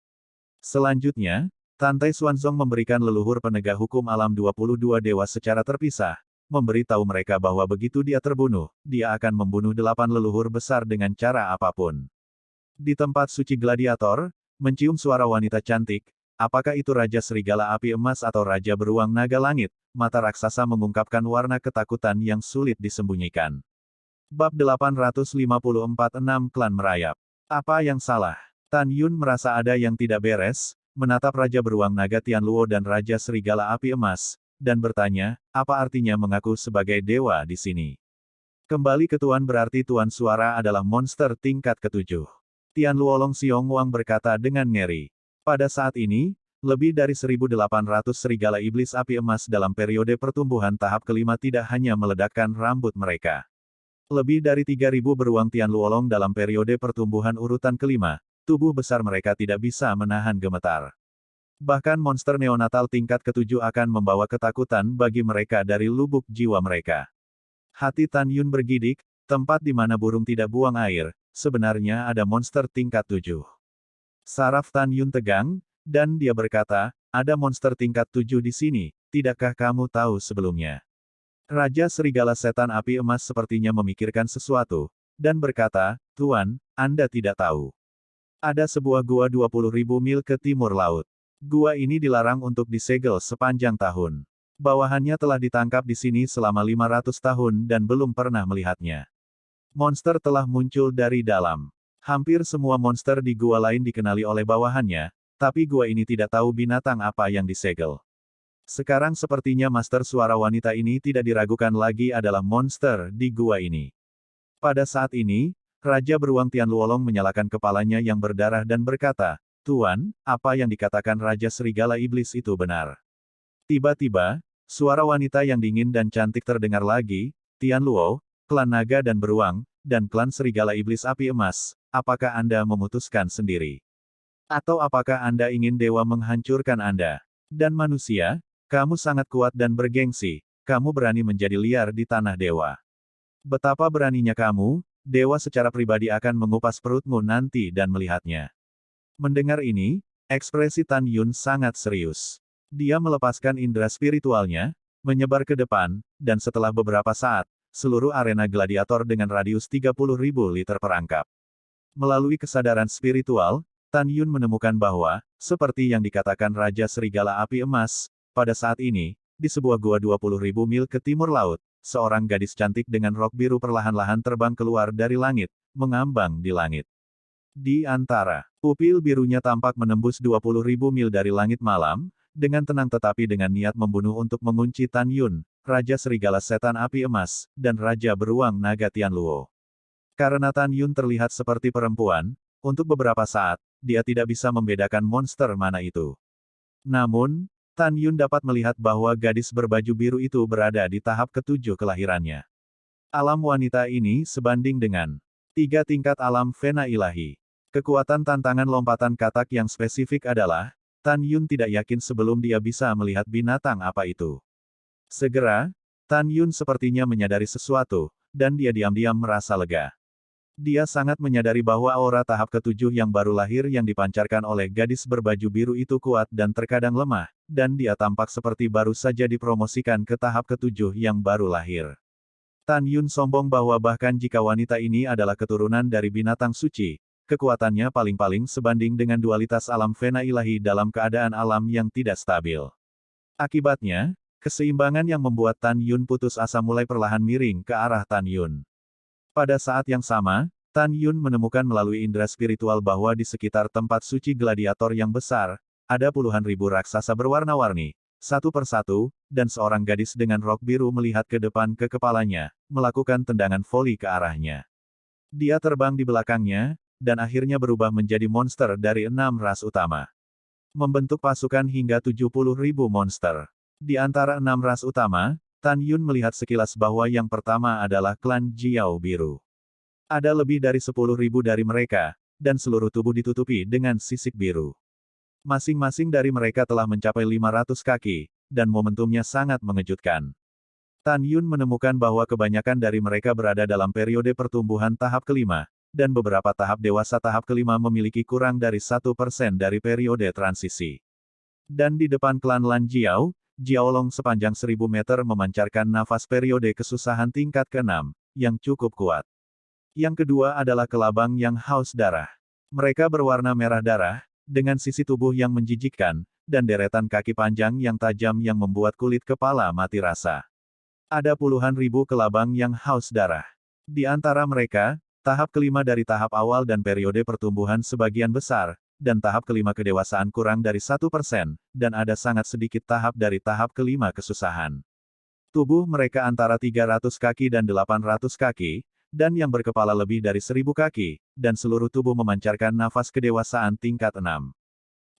Selanjutnya, Tantai Xuanzong memberikan leluhur penegak hukum alam 22 dewa secara terpisah, memberitahu mereka bahwa begitu dia terbunuh, dia akan membunuh 8 leluhur besar dengan cara apapun. Di tempat suci gladiator, mencium suara wanita cantik, apakah itu Raja Serigala Api Emas atau Raja Beruang Naga Langit, mata raksasa mengungkapkan warna ketakutan yang sulit disembunyikan. Bab 854-6 Klan Merayap. Apa yang salah? Tan Yun merasa ada yang tidak beres, menatap Raja Beruang Naga Tianluo dan Raja Serigala Api Emas, dan bertanya, apa artinya mengaku sebagai dewa di sini? Kembali ke Tuan berarti Tuan Suara adalah monster tingkat ketujuh. Tianluo Long Xiong Wang berkata dengan ngeri. Pada saat ini, lebih dari 1.800 serigala iblis api emas dalam periode pertumbuhan tahap kelima tidak hanya meledakkan rambut mereka. Lebih dari 3.000 beruang Tianluolong dalam periode pertumbuhan urutan kelima, tubuh besar mereka tidak bisa menahan gemetar. Bahkan monster neonatal tingkat ketujuh akan membawa ketakutan bagi mereka dari lubuk jiwa mereka. Hati Tan Yun bergidik, tempat di mana burung tidak buang air, sebenarnya ada monster tingkat 7. Saraf Tan Yun tegang, dan dia berkata, ada monster tingkat 7 di sini, tidakkah kamu tahu sebelumnya? Raja Serigala Setan Api Emas sepertinya memikirkan sesuatu, dan berkata, Tuan, Anda tidak tahu. Ada sebuah gua 20.000 mil ke timur laut. Gua ini dilarang untuk disegel sepanjang tahun. Bawahannya telah ditangkap di sini selama 500 tahun dan belum pernah melihatnya. Monster telah muncul dari dalam. Hampir semua monster di gua lain dikenali oleh bawahannya, tapi gua ini tidak tahu binatang apa yang disegel. Sekarang sepertinya master suara wanita ini tidak diragukan lagi adalah monster di gua ini. Pada saat ini, Raja Beruang Tianluolong menyalakan kepalanya yang berdarah dan berkata, Tuan, apa yang dikatakan Raja Serigala Iblis itu benar. Tiba-tiba, suara wanita yang dingin dan cantik terdengar lagi, Tianluo, klan naga dan beruang, dan klan Serigala Iblis Api Emas, apakah Anda memutuskan sendiri? Atau apakah Anda ingin dewa menghancurkan Anda? Dan manusia? Kamu sangat kuat dan bergengsi, kamu berani menjadi liar di tanah dewa. Betapa beraninya kamu, dewa secara pribadi akan mengupas perutmu nanti dan melihatnya. Mendengar ini, ekspresi Tan Yun sangat serius. Dia melepaskan indera spiritualnya, menyebar ke depan, dan setelah beberapa saat, seluruh arena gladiator dengan radius 30.000 liter perangkap. Melalui kesadaran spiritual, Tan Yun menemukan bahwa, seperti yang dikatakan Raja Serigala Api Emas, pada saat ini, di sebuah gua 20.000 mil ke timur laut, seorang gadis cantik dengan rok biru perlahan-lahan terbang keluar dari langit, mengambang di langit. Di antara pupil birunya tampak menembus 20.000 mil dari langit malam, dengan tenang tetapi dengan niat membunuh untuk mengunci Tan Yun, Raja Serigala Setan Api Emas, dan Raja Beruang Naga Tianluo. Karena Tan Yun terlihat seperti perempuan, untuk beberapa saat, dia tidak bisa membedakan monster mana itu. Namun, Tan Yun dapat melihat bahwa gadis berbaju biru itu berada di tahap ketujuh kelahirannya. Alam wanita ini sebanding dengan 3 tingkat alam Vena Ilahi. Kekuatan tantangan lompatan katak yang spesifik adalah, Tan Yun tidak yakin sebelum dia bisa melihat binatang apa itu. Segera, Tan Yun sepertinya menyadari sesuatu, dan dia diam-diam merasa lega. Dia sangat menyadari bahwa aura tahap ketujuh yang baru lahir yang dipancarkan oleh gadis berbaju biru itu kuat dan terkadang lemah, dan dia tampak seperti baru saja dipromosikan ke tahap ketujuh yang baru lahir. Tan Yun sombong bahwa bahkan jika wanita ini adalah keturunan dari binatang suci, kekuatannya paling-paling sebanding dengan dualitas alam Vena Ilahi dalam keadaan alam yang tidak stabil. Akibatnya, keseimbangan yang membuat Tan Yun putus asa mulai perlahan miring ke arah Tan Yun. Pada saat yang sama, Tan Yun menemukan melalui indera spiritual bahwa di sekitar tempat suci gladiator yang besar, ada puluhan ribu raksasa berwarna-warni, satu persatu, dan seorang gadis dengan rok biru melihat ke depan ke kepalanya, melakukan tendangan voli ke arahnya. Dia terbang di belakangnya, dan akhirnya berubah menjadi monster dari 6 ras utama. Membentuk pasukan hingga 70.000 monster. Di antara 6 ras utama, Tan Yun melihat sekilas bahwa yang pertama adalah klan Jiao Biru. Ada lebih dari 10.000 dari mereka, dan seluruh tubuh ditutupi dengan sisik biru. Masing-masing dari mereka telah mencapai 500 kaki, dan momentumnya sangat mengejutkan. Tan Yun menemukan bahwa kebanyakan dari mereka berada dalam periode pertumbuhan tahap kelima, dan beberapa tahap dewasa tahap kelima memiliki kurang dari 1% dari periode transisi. Dan di depan klan Lan Jiao, Jiaolong sepanjang 1.000 meter memancarkan nafas periode kesusahan tingkat ke-6, yang cukup kuat. Yang kedua adalah kelabang yang haus darah. Mereka berwarna merah darah, dengan sisi tubuh yang menjijikkan, dan deretan kaki panjang yang tajam yang membuat kulit kepala mati rasa. Ada puluhan ribu kelabang yang haus darah. Di antara mereka, tahap kelima dari tahap awal dan periode pertumbuhan sebagian besar, dan tahap kelima kedewasaan kurang dari 1%, dan ada sangat sedikit tahap dari tahap kelima kesusahan. Tubuh mereka antara 300 kaki dan 800 kaki, dan yang berkepala lebih dari 1000 kaki, dan seluruh tubuh memancarkan nafas kedewasaan tingkat 6.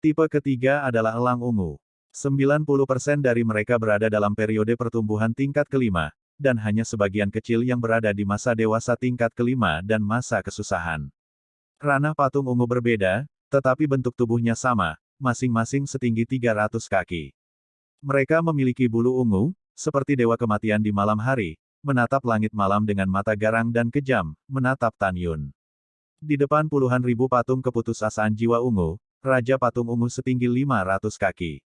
Tipe ketiga adalah elang ungu. 90% dari mereka berada dalam periode pertumbuhan tingkat kelima, dan hanya sebagian kecil yang berada di masa dewasa tingkat kelima dan masa kesusahan. Ranah patung ungu berbeda, tetapi bentuk tubuhnya sama, masing-masing setinggi 300 kaki. Mereka memiliki bulu ungu, seperti dewa kematian di malam hari, menatap langit malam dengan mata garang dan kejam, menatap Tan Yun. Di depan puluhan ribu patung keputusasaan jiwa ungu, Raja Patung Ungu setinggi 500 kaki.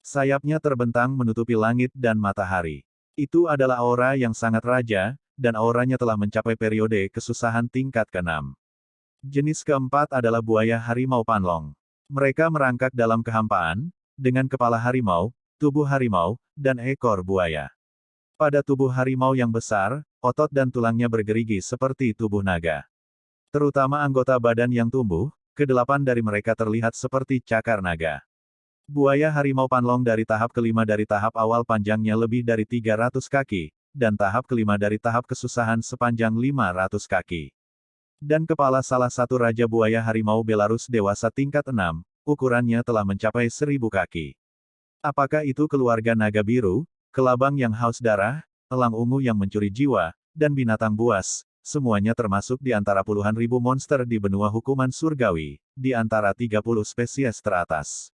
Sayapnya terbentang menutupi langit dan matahari. Itu adalah aura yang sangat raja, dan auranya telah mencapai periode kesusahan tingkat ke-6. Jenis keempat adalah buaya harimau panlong. Mereka merangkak dalam kehampaan, dengan kepala harimau, tubuh harimau, dan ekor buaya. Pada tubuh harimau yang besar, otot dan tulangnya bergerigi seperti tubuh naga. Terutama anggota badan yang tumbuh, kedelapan dari mereka terlihat seperti cakar naga. Buaya harimau panlong dari tahap kelima dari tahap awal panjangnya lebih dari 300 kaki, dan tahap kelima dari tahap kesusahan sepanjang 500 kaki. Dan kepala salah satu raja buaya harimau Belarus dewasa tingkat 6, ukurannya telah mencapai 1000 kaki. Apakah itu keluarga naga biru, kelabang yang haus darah, elang ungu yang mencuri jiwa, dan binatang buas, semuanya termasuk di antara puluhan ribu monster di benua hukuman surgawi, di antara 30 spesies teratas.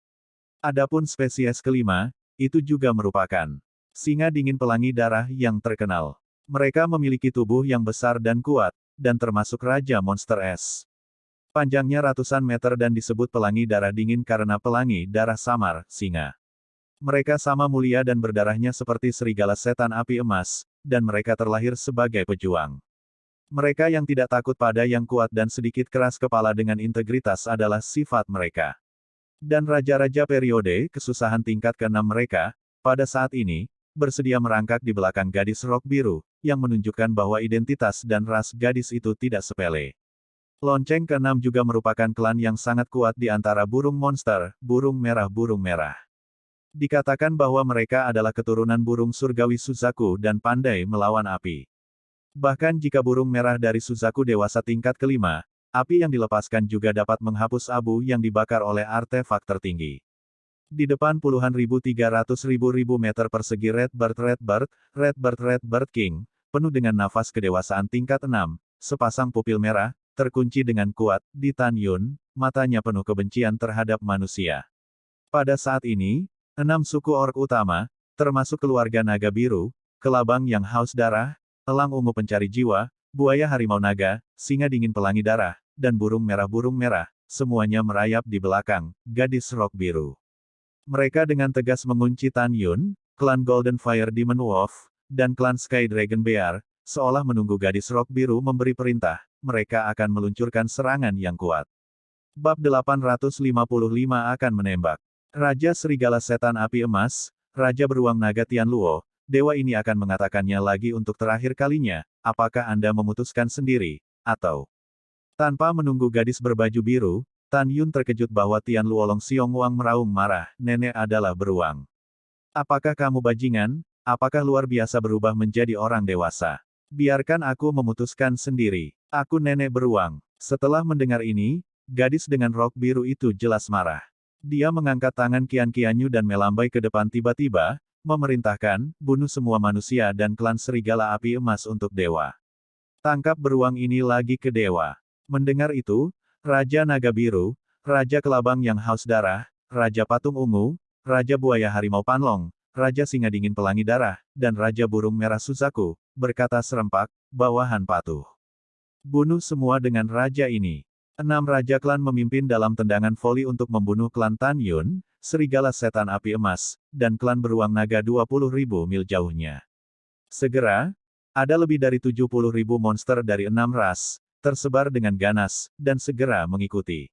Adapun spesies kelima, itu juga merupakan singa dingin pelangi darah yang terkenal. Mereka memiliki tubuh yang besar dan kuat, dan termasuk Raja Monster Es. Panjangnya ratusan meter dan disebut pelangi darah dingin karena pelangi darah samar, singa. Mereka sama mulia dan berdarahnya seperti serigala setan api emas, dan mereka terlahir sebagai pejuang. Mereka yang tidak takut pada yang kuat dan sedikit keras kepala dengan integritas adalah sifat mereka. Dan raja-raja periode kesusahan tingkat ke-6 mereka, pada saat ini, bersedia merangkak di belakang gadis rok biru, yang menunjukkan bahwa identitas dan ras gadis itu tidak sepele. Lonceng ke-6 juga merupakan klan yang sangat kuat di antara burung monster, burung merah. Dikatakan bahwa mereka adalah keturunan burung surgawi Suzaku dan pandai melawan api. Bahkan jika burung merah dari Suzaku dewasa tingkat kelima, api yang dilepaskan juga dapat menghapus abu yang dibakar oleh artefak tertinggi. Di depan puluhan ribu 300 ribu meter persegi Redbird King, penuh dengan nafas kedewasaan tingkat 6, sepasang pupil merah, terkunci dengan kuat, di Tan Yun, matanya penuh kebencian terhadap manusia. Pada saat ini, 6 suku orc utama, termasuk keluarga naga biru, kelabang yang haus darah, elang ungu pencari jiwa, buaya harimau naga, singa dingin pelangi darah, dan burung merah, semuanya merayap di belakang gadis rok biru. Mereka dengan tegas mengunci Tan Yun, klan Golden Fire Demon Wolf, dan klan Sky Dragon Bear, seolah menunggu gadis rok biru memberi perintah, mereka akan meluncurkan serangan yang kuat. Bab 855 akan menembak. Raja Serigala Setan Api Emas, Raja Beruang Naga Tianluo, dewa ini akan mengatakannya lagi untuk terakhir kalinya, apakah Anda memutuskan sendiri, atau... Tanpa menunggu gadis berbaju biru, Tan Yun terkejut bahwa Tianluo Long Xiong Wang meraung marah, nenek adalah beruang. Apakah kamu bajingan? Apakah luar biasa berubah menjadi orang dewasa? Biarkan aku memutuskan sendiri. Aku nenek beruang. Setelah mendengar ini, gadis dengan rok biru itu jelas marah. Dia mengangkat tangan Qian Qianyu dan melambai ke depan tiba-tiba, memerintahkan, bunuh semua manusia dan klan serigala api emas untuk dewa. Tangkap beruang ini lagi ke dewa. Mendengar itu, Raja Naga Biru, Raja Kelabang yang haus darah, Raja Patung Ungu, Raja Buaya Harimau Panlong, Raja Singa Dingin Pelangi Darah, dan Raja Burung Merah Suzaku, berkata serempak, bawahan patuh. Bunuh semua dengan raja ini. 6 raja klan memimpin dalam tendangan voli untuk membunuh klan Tan Yun, Serigala Setan Api Emas, dan klan Beruang Naga 20.000 mil jauhnya. Segera, ada lebih dari 70.000 monster dari 6 ras, tersebar dengan ganas, dan segera mengikuti.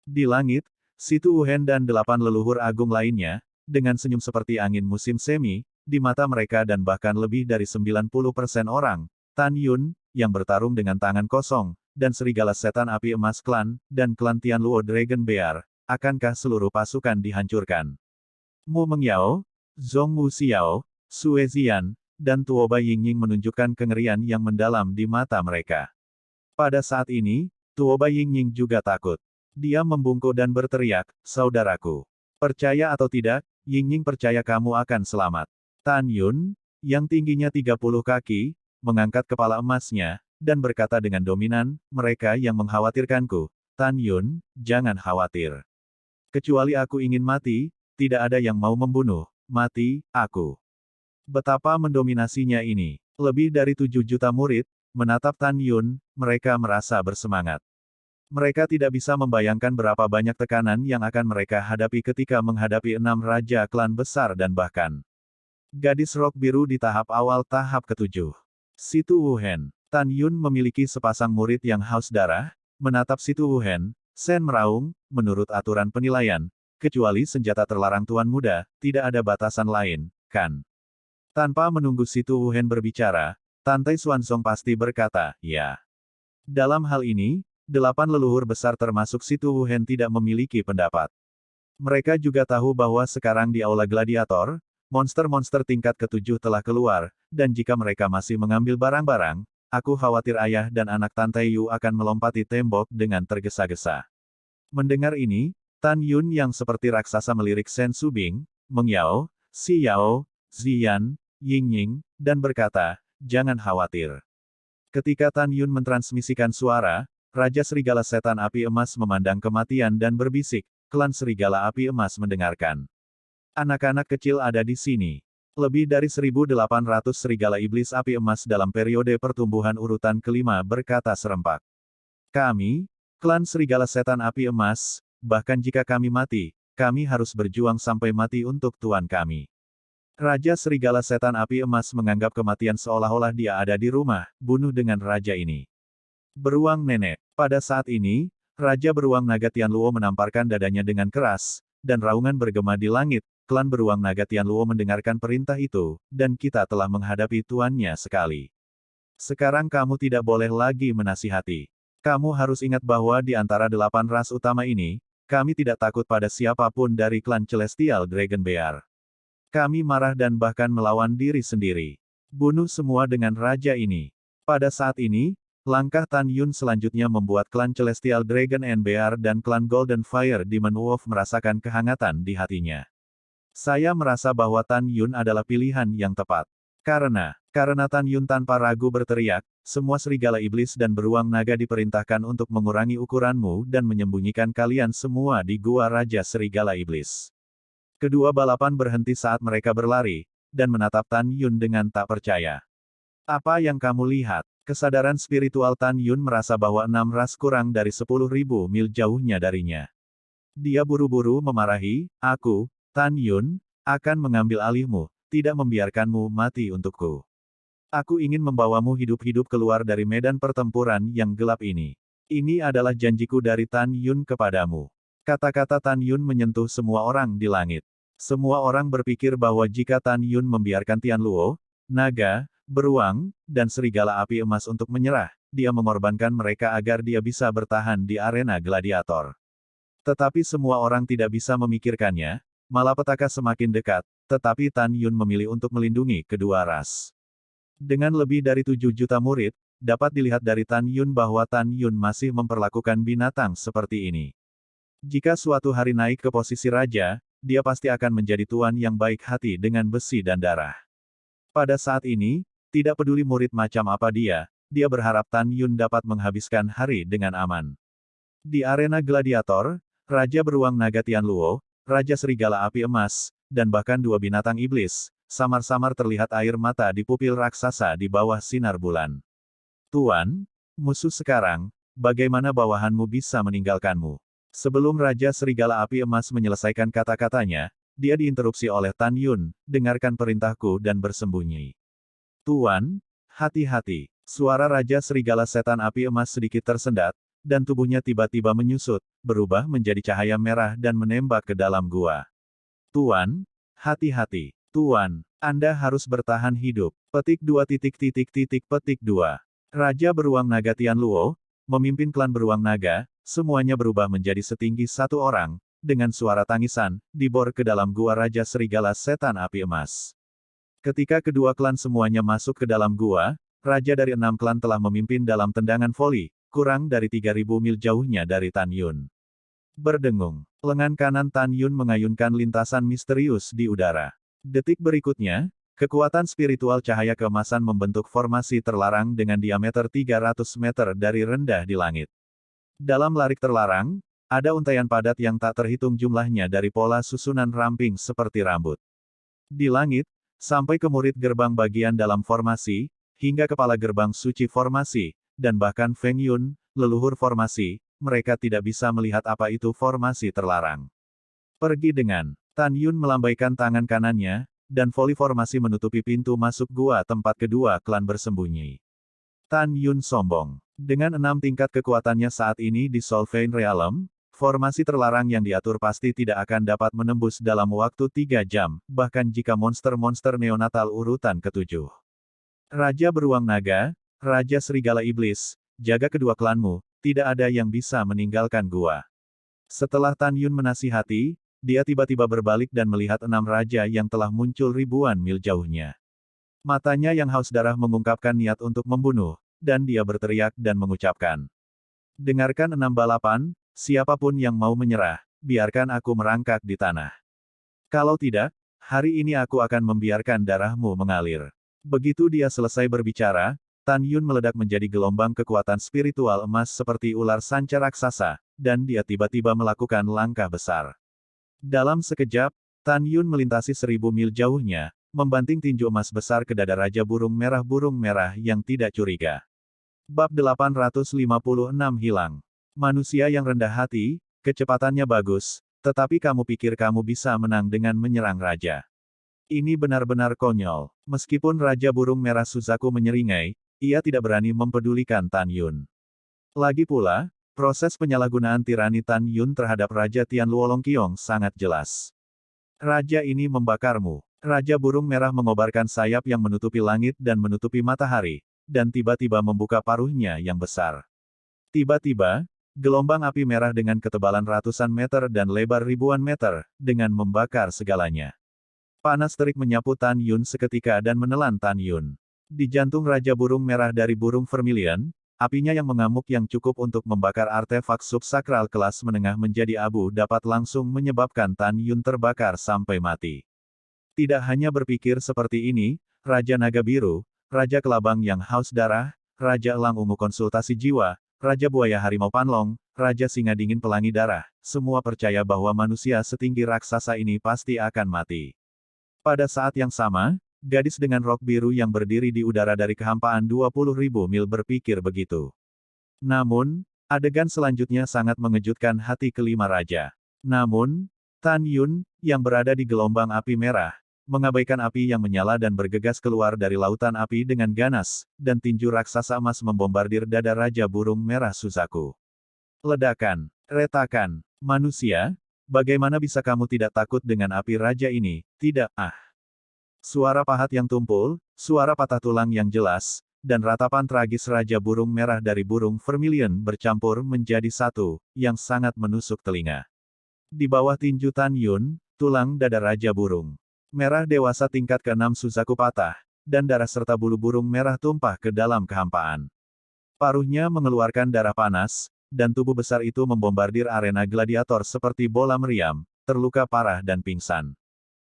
Di langit, Situ Uhen dan 8 leluhur agung lainnya, dengan senyum seperti angin musim semi, di mata mereka dan bahkan lebih dari 90% orang, Tan Yun, yang bertarung dengan tangan kosong, dan serigala setan api emas klan, dan klan Tianluo Dragon Bear, akankah seluruh pasukan dihancurkan? Mu Mengyao, Zhong Wuxiao, Sue Zian, dan Tuoba Yingying menunjukkan kengerian yang mendalam di mata mereka. Pada saat ini, Tuoba Yingying juga takut. Dia membungkuk dan berteriak, "Saudaraku. Percaya atau tidak, Yingying percaya kamu akan selamat." Tan Yun, yang tingginya 30 kaki, mengangkat kepala emasnya, dan berkata dengan dominan, "Mereka yang mengkhawatirkanku. Tan Yun, jangan khawatir. Kecuali aku ingin mati, tidak ada yang mau membunuh, mati, aku." Betapa mendominasinya ini. Lebih dari 7 juta murid, menatap Tan Yun, mereka merasa bersemangat. Mereka tidak bisa membayangkan berapa banyak tekanan yang akan mereka hadapi ketika menghadapi 6 raja klan besar dan bahkan gadis rok biru di tahap awal tahap ke-7. Situ Wuhen. Tan Yun memiliki sepasang murid yang haus darah, menatap Situ Wuhen, Sen meraung, menurut aturan penilaian, kecuali senjata terlarang Tuan Muda, tidak ada batasan lain, kan? Tanpa menunggu Situ Wuhen berbicara, Tantai Xuanzong pasti berkata, "Ya." Dalam hal ini, 8 leluhur besar termasuk Situ Wuhen tidak memiliki pendapat. Mereka juga tahu bahwa sekarang di Aula Gladiator, monster-monster tingkat ke-7 telah keluar, dan jika mereka masih mengambil barang-barang, aku khawatir ayah dan anak Tantai Yu akan melompati tembok dengan tergesa-gesa. Mendengar ini, Tan Yun yang seperti raksasa melirik Sen Subing, Mengyao, Si Yao, Ziyan, Yingying, dan berkata, "Jangan khawatir." Ketika Tan Yun mentransmisikan suara, Raja Serigala Setan Api Emas memandang kematian dan berbisik, "Klan Serigala Api Emas mendengarkan. Anak-anak kecil ada di sini." Lebih dari 1.800 serigala iblis api emas dalam periode pertumbuhan urutan kelima berkata serempak. "Kami, klan Serigala Setan Api Emas, bahkan jika kami mati, kami harus berjuang sampai mati untuk Tuan kami." Raja Serigala Setan Api Emas menganggap kematian seolah-olah dia ada di rumah, bunuh dengan raja ini. Beruang nenek. Pada saat ini, Raja Beruang Naga Tianluo menamparkan dadanya dengan keras, dan raungan bergema di langit. Klan Beruang Naga Tianluo mendengarkan perintah itu, dan kita telah menghadapi tuannya sekali. Sekarang kamu tidak boleh lagi menasihati. Kamu harus ingat bahwa di antara 8 ras utama ini, kami tidak takut pada siapapun dari klan Celestial Dragon Bear. Kami marah dan bahkan melawan diri sendiri. Bunuh semua dengan raja ini. Pada saat ini, langkah Tan Yun selanjutnya membuat klan Celestial Dragon and Bear dan klan Golden Fire Demon Wolf merasakan kehangatan di hatinya. Saya merasa bahwa Tan Yun adalah pilihan yang tepat. Karena Tan Yun tanpa ragu berteriak, "Semua serigala iblis dan beruang naga diperintahkan untuk mengurangi ukuranmu dan menyembunyikan kalian semua di Gua Raja Serigala Iblis." Kedua balapan berhenti saat mereka berlari, dan menatap Tan Yun dengan tak percaya. "Apa yang kamu lihat?" Kesadaran spiritual Tan Yun merasa bahwa 6 ras kurang dari 10.000 mil jauhnya darinya. Dia buru-buru memarahi, "Aku, Tan Yun, akan mengambil alihmu, tidak membiarkanmu mati untukku. Aku ingin membawamu hidup-hidup keluar dari medan pertempuran yang gelap ini. Ini adalah janjiku dari Tan Yun kepadamu." Kata-kata Tan Yun menyentuh semua orang di langit. Semua orang berpikir bahwa jika Tan Yun membiarkan Tianluo, naga, beruang, dan serigala api emas untuk menyerah, dia mengorbankan mereka agar dia bisa bertahan di arena gladiator. Tetapi semua orang tidak bisa memikirkannya. Malapetaka semakin dekat, tetapi Tan Yun memilih untuk melindungi kedua ras. Dengan lebih dari 7 juta murid, dapat dilihat dari Tan Yun bahwa Tan Yun masih memperlakukan binatang seperti ini. Jika suatu hari naik ke posisi raja, dia pasti akan menjadi tuan yang baik hati dengan besi dan darah. Pada saat ini, tidak peduli murid macam apa dia berharap Tan Yun dapat menghabiskan hari dengan aman. Di arena gladiator, Raja Beruang Naga Tianluo, Raja Serigala Api Emas, dan bahkan 2 binatang iblis, samar-samar terlihat air mata di pupil raksasa di bawah sinar bulan. "Tuan, musuh sekarang, bagaimana bawahanmu bisa meninggalkanmu?" Sebelum Raja Serigala Api Emas menyelesaikan kata-katanya, dia diinterupsi oleh Tan Yun, "Dengarkan perintahku dan bersembunyi." "Tuan, hati-hati." Suara Raja Serigala Setan Api Emas sedikit tersendat, dan tubuhnya tiba-tiba menyusut, berubah menjadi cahaya merah dan menembak ke dalam gua. "Tuan, hati-hati. Tuan, Anda harus bertahan hidup." Petik 2. Raja Beruang Naga Tianluo, memimpin klan Beruang Naga, semuanya berubah menjadi setinggi satu orang, dengan suara tangisan, dibor ke dalam gua Raja Serigala Setan Api Emas. Ketika kedua klan semuanya masuk ke dalam gua, raja dari 6 klan telah memimpin dalam tendangan voli, kurang dari 3.000 mil jauhnya dari Tan Yun. Berdengung, lengan kanan Tan Yun mengayunkan lintasan misterius di udara. Detik berikutnya, kekuatan spiritual cahaya keemasan membentuk formasi terlarang dengan diameter 300 meter dari rendah di langit. Dalam larik terlarang, ada untaian padat yang tak terhitung jumlahnya dari pola susunan ramping seperti rambut. Di langit, sampai ke murid gerbang bagian dalam formasi, hingga kepala gerbang suci formasi, dan bahkan Feng Yun, leluhur formasi, mereka tidak bisa melihat apa itu formasi terlarang. Pergi dengan, Tan Yun melambaikan tangan kanannya, dan voli formasi menutupi pintu masuk gua tempat kedua klan bersembunyi. Tan Yun sombong. Dengan 6 tingkat kekuatannya saat ini di Solvein Realm, formasi terlarang yang diatur pasti tidak akan dapat menembus dalam waktu 3 jam, bahkan jika monster-monster neonatal urutan ke-7. Raja Beruang Naga, Raja Serigala Iblis, jaga kedua klanmu, tidak ada yang bisa meninggalkan gua. Setelah Tan Yun menasihati, dia tiba-tiba berbalik dan melihat 6 raja yang telah muncul ribuan mil jauhnya. Matanya yang haus darah mengungkapkan niat untuk membunuh, dan dia berteriak dan mengucapkan. Dengarkan 6 balapan, siapapun yang mau menyerah, biarkan aku merangkak di tanah. Kalau tidak, hari ini aku akan membiarkan darahmu mengalir. Begitu dia selesai berbicara, Tan Yun meledak menjadi gelombang kekuatan spiritual emas seperti ular sanca raksasa, dan dia tiba-tiba melakukan langkah besar. Dalam sekejap, Tan Yun melintasi 1.000 mil jauhnya, membanting tinju emas besar ke dada Raja Burung Merah yang tidak curiga. Bab 856 hilang. Manusia yang rendah hati, kecepatannya bagus, tetapi kamu pikir kamu bisa menang dengan menyerang raja. Ini benar-benar konyol. Meskipun Raja Burung Merah Suzaku menyeringai, ia tidak berani mempedulikan Tan Yun. Lagi pula, proses penyalahgunaan tirani Tan Yun terhadap Raja Tianluo Longqiong sangat jelas. Raja ini membakarmu. Raja Burung Merah mengobarkan sayap yang menutupi langit dan menutupi matahari, dan tiba-tiba membuka paruhnya yang besar. Tiba-tiba, gelombang api merah dengan ketebalan ratusan meter dan lebar ribuan meter, dengan membakar segalanya. Panas terik menyapu Tan Yun seketika dan menelan Tan Yun. Di jantung Raja Burung Merah dari Burung Vermilion, apinya yang mengamuk yang cukup untuk membakar artefak subsakral kelas menengah menjadi abu dapat langsung menyebabkan Tan Yun terbakar sampai mati. Tidak hanya berpikir seperti ini, Raja Naga Biru, Raja Kelabang yang haus darah, Raja Elang Ungu Konsultasi Jiwa, Raja Buaya Harimau Panlong, Raja Singa Dingin Pelangi Darah, semua percaya bahwa manusia setinggi raksasa ini pasti akan mati. Pada saat yang sama, gadis dengan rok biru yang berdiri di udara dari kehampaan 20.000 mil berpikir begitu. Namun, adegan selanjutnya sangat mengejutkan hati kelima raja. Namun, Tan Yun, yang berada di gelombang api merah, mengabaikan api yang menyala dan bergegas keluar dari lautan api dengan ganas, dan tinju raksasa emas membombardir dada Raja Burung Merah Suzaku. Ledakan, retakan, manusia, bagaimana bisa kamu tidak takut dengan api raja ini? Tidak, ah. Suara pahat yang tumpul, suara patah tulang yang jelas, dan ratapan tragis Raja Burung Merah dari Burung Vermilion bercampur menjadi satu, yang sangat menusuk telinga. Di bawah tinju Tan Yun, tulang dada Raja Burung Merah dewasa tingkat ke-6 Suzaku patah, dan darah serta bulu burung merah tumpah ke dalam kehampaan. Paruhnya mengeluarkan darah panas, dan tubuh besar itu membombardir arena gladiator seperti bola meriam, terluka parah dan pingsan.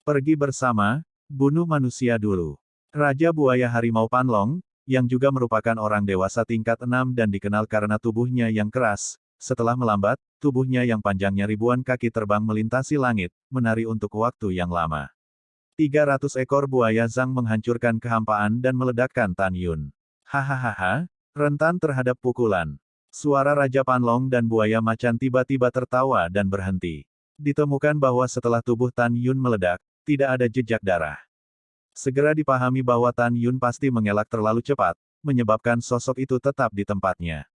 Pergi bersama, bunuh manusia dulu. Raja Buaya Harimau Panlong, yang juga merupakan orang dewasa tingkat 6 dan dikenal karena tubuhnya yang keras, setelah melambat, tubuhnya yang panjangnya ribuan kaki terbang melintasi langit, menari untuk waktu yang lama. 300 ekor buaya Zhang menghancurkan kehampaan dan meledakkan Tan Yun. Hahaha, rentan terhadap pukulan. Suara Raja Panlong dan buaya macan tiba-tiba tertawa dan berhenti. Ditemukan bahwa setelah tubuh Tan Yun meledak, tidak ada jejak darah. Segera dipahami bahwa Tan Yun pasti mengelak terlalu cepat, menyebabkan sosok itu tetap di tempatnya.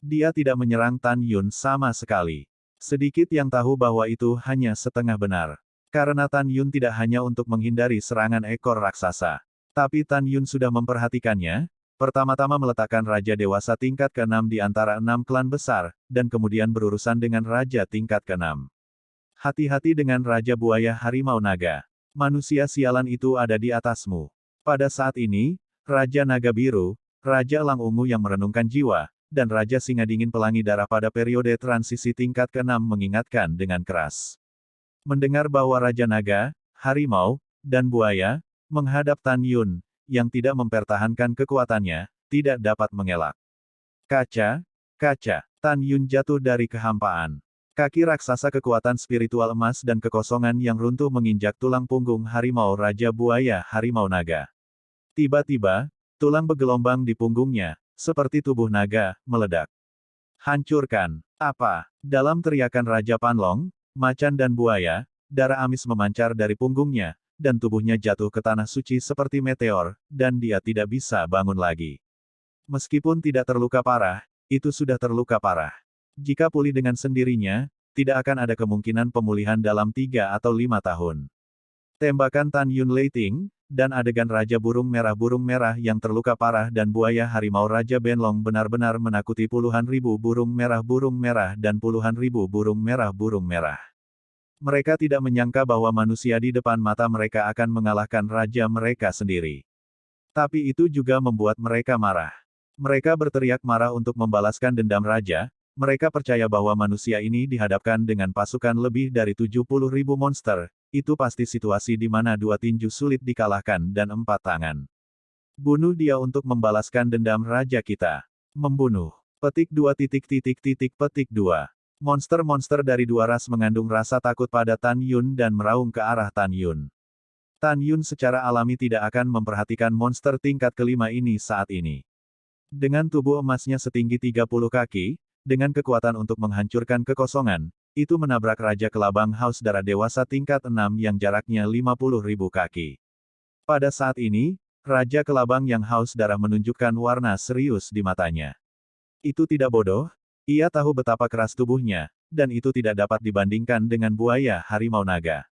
Dia tidak menyerang Tan Yun sama sekali. Sedikit yang tahu bahwa itu hanya setengah benar. Karena Tan Yun tidak hanya untuk menghindari serangan ekor raksasa. Tapi Tan Yun sudah memperhatikannya, Pertama-tama meletakkan Raja Dewasa tingkat ke-6 di antara 6 klan besar, dan kemudian berurusan dengan Raja tingkat ke-6. Hati-hati dengan Raja Buaya Harimau Naga. Manusia sialan itu ada di atasmu. Pada saat ini, Raja Naga Biru, Raja Elang Ungu yang merenungkan jiwa, dan Raja Singa Dingin Pelangi Darah pada periode transisi tingkat ke-6 mengingatkan dengan keras. Mendengar bahwa Raja Naga, Harimau, dan Buaya, menghadap Tan Yun, yang tidak mempertahankan kekuatannya, tidak dapat mengelak. Kaca, kaca, Tan Yun jatuh dari kehampaan. Kaki raksasa kekuatan spiritual emas dan kekosongan yang runtuh menginjak tulang punggung Harimau Raja Buaya Harimau Naga. Tiba-tiba, tulang bergelombang di punggungnya, seperti tubuh naga, meledak. Hancurkan. Apa? Dalam teriakan Raja Panlong, Macan dan Buaya, darah amis memancar dari punggungnya, dan tubuhnya jatuh ke tanah suci seperti meteor, dan dia tidak bisa bangun lagi. Meskipun tidak terluka parah, itu sudah terluka parah. Jika pulih dengan sendirinya, tidak akan ada kemungkinan pemulihan dalam 3 atau 5 tahun. Tembakan Tan Yun Leiting, dan adegan Raja Burung Merah yang terluka parah dan Buaya Harimau Raja Benlong benar-benar menakuti puluhan ribu burung merah dan puluhan ribu burung merah. Mereka tidak menyangka bahwa manusia di depan mata mereka akan mengalahkan raja mereka sendiri. Tapi itu juga membuat mereka marah. Mereka berteriak marah untuk membalaskan dendam raja. Mereka percaya bahwa manusia ini dihadapkan dengan pasukan lebih dari 70.000 monster, itu pasti situasi di mana 2 tinju sulit dikalahkan dan 4 tangan. Bunuh dia untuk membalaskan dendam raja kita. Membunuh. Petik 2 petik 2. Monster-monster dari 2 ras mengandung rasa takut pada Tan Yun dan meraung ke arah Tan Yun. Tan Yun secara alami tidak akan memperhatikan monster tingkat kelima ini saat ini. Dengan tubuh emasnya setinggi 30 kaki, dengan kekuatan untuk menghancurkan kekosongan, itu menabrak Raja Kelabang Haus Darah Dewasa tingkat 6 yang jaraknya 50.000 kaki. Pada saat ini, Raja Kelabang yang haus darah menunjukkan warna serius di matanya. Itu tidak bodoh, ia tahu betapa keras tubuhnya, dan itu tidak dapat dibandingkan dengan Buaya Harimau Naga.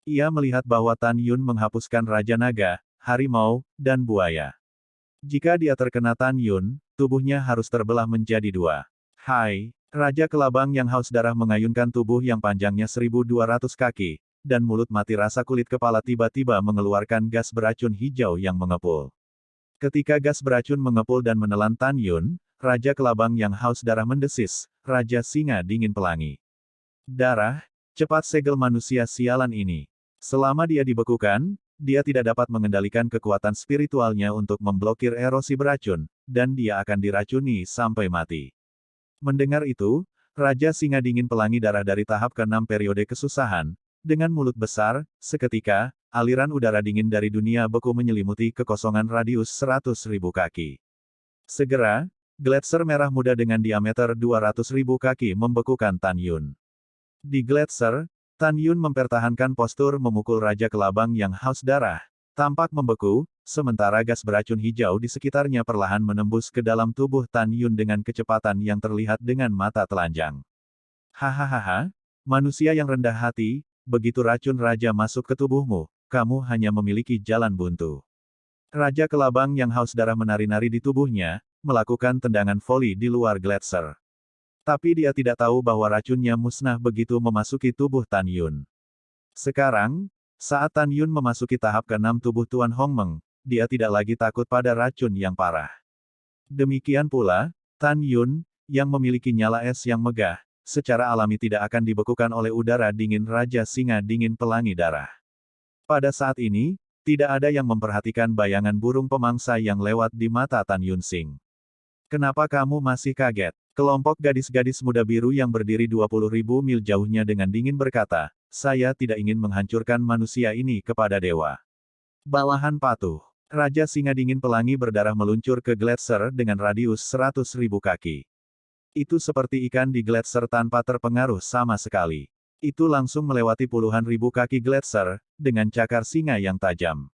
Ia melihat bahwa Tan Yun menghapuskan Raja Naga, Harimau, dan Buaya. Jika dia terkena Tan Yun, tubuhnya harus terbelah menjadi 2. Hai, Raja Kelabang yang haus darah mengayunkan tubuh yang panjangnya 1.200 kaki, dan mulut mati rasa kulit kepala tiba-tiba mengeluarkan gas beracun hijau yang mengepul. Ketika gas beracun mengepul dan menelan Tan Yun, Raja Kelabang yang haus darah mendesis, Raja Singa Dingin Pelangi. Darah, cepat segel manusia sialan ini. Selama dia dibekukan, dia tidak dapat mengendalikan kekuatan spiritualnya untuk memblokir erosi beracun, dan dia akan diracuni sampai mati. Mendengar itu, Raja Singa Dingin Pelangi Darah dari tahap ke-6 periode kesusahan, dengan mulut besar, seketika, aliran udara dingin dari dunia beku menyelimuti kekosongan radius 100.000 kaki. Segera, gletser merah muda dengan diameter 200.000 kaki membekukan Tan Yun. Di gletser, Tan Yun mempertahankan postur memukul Raja Kelabang yang haus darah, tampak membeku, sementara gas beracun hijau di sekitarnya perlahan menembus ke dalam tubuh Tan Yun dengan kecepatan yang terlihat dengan mata telanjang. Hahaha, manusia yang rendah hati, begitu racun raja masuk ke tubuhmu, kamu hanya memiliki jalan buntu. Raja Kelabang yang haus darah menari-nari di tubuhnya, melakukan tendangan voli di luar gletser. Tapi dia tidak tahu bahwa racunnya musnah begitu memasuki tubuh Tan Yun. Sekarang, saat Tan Yun memasuki tahap ke-6 tubuh Tuan Hongmeng, dia tidak lagi takut pada racun yang parah. Demikian pula, Tan Yun, yang memiliki nyala es yang megah, secara alami tidak akan dibekukan oleh udara dingin Raja Singa Dingin Pelangi Darah. Pada saat ini, tidak ada yang memperhatikan bayangan burung pemangsa yang lewat di mata Tan Yun Sing. Kenapa kamu masih kaget? Kelompok gadis-gadis muda biru yang berdiri 20.000 mil jauhnya dengan dingin berkata, saya tidak ingin menghancurkan manusia ini kepada dewa. Bawahan patuh. Raja Singa Dingin Pelangi berdarah meluncur ke gletser dengan radius 100.000 kaki. Itu seperti ikan di gletser tanpa terpengaruh sama sekali. Itu langsung melewati puluhan ribu kaki gletser, dengan cakar singa yang tajam.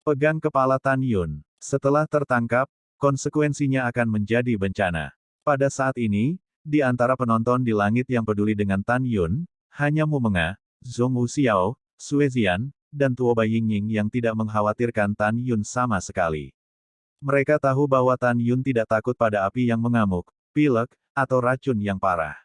Pegang kepala Tan Yun. Setelah tertangkap, konsekuensinya akan menjadi bencana. Pada saat ini, di antara penonton di langit yang peduli dengan Tan Yun, hanya Mu Menga, Zhong Wuxiao, Sue Zian, dan Tuo Bai Yingying yang tidak mengkhawatirkan Tan Yun sama sekali. Mereka tahu bahwa Tan Yun tidak takut pada api yang mengamuk, pilek, atau racun yang parah.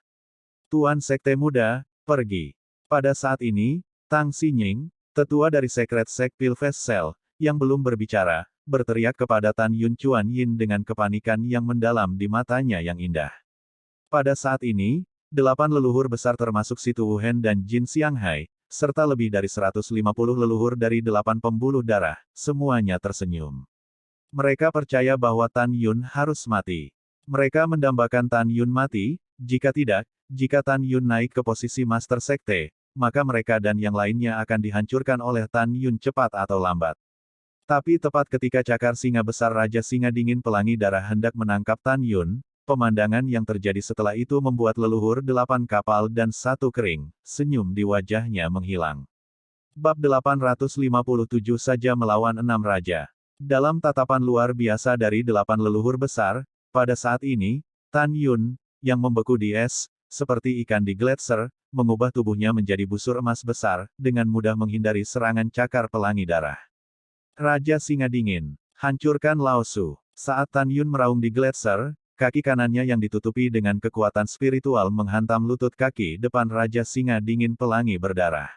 Tuan Sekte Muda, pergi. Pada saat ini, Tang Xinying, tetua dari Secret Sect Pilves Cell, yang belum berbicara, berteriak kepada Tan Yun Chuan Yin dengan kepanikan yang mendalam di matanya yang indah. Pada saat ini, 8 leluhur besar termasuk Situ Wuhen dan Jin Xianghai, serta lebih dari 150 leluhur dari 8 pembuluh darah, semuanya tersenyum. Mereka percaya bahwa Tan Yun harus mati. Mereka mendambakan Tan Yun mati, jika tidak, jika Tan Yun naik ke posisi Master Sekte, maka mereka dan yang lainnya akan dihancurkan oleh Tan Yun cepat atau lambat. Tapi tepat ketika cakar singa besar Raja Singa Dingin Pelangi Darah hendak menangkap Tan Yun, pemandangan yang terjadi setelah itu membuat leluhur 8 kapal dan 1 kering, senyum di wajahnya menghilang. Bab 857 saja melawan 6 raja. Dalam tatapan luar biasa dari 8 leluhur besar, pada saat ini, Tan Yun, yang membeku di es, seperti ikan di gletser, mengubah tubuhnya menjadi busur emas besar, dengan mudah menghindari serangan cakar pelangi darah. Raja Singa Dingin, hancurkan Lao Su. Saat Tan Yun meraung di gletser, kaki kanannya yang ditutupi dengan kekuatan spiritual menghantam lutut kaki depan Raja Singa Dingin Pelangi berdarah.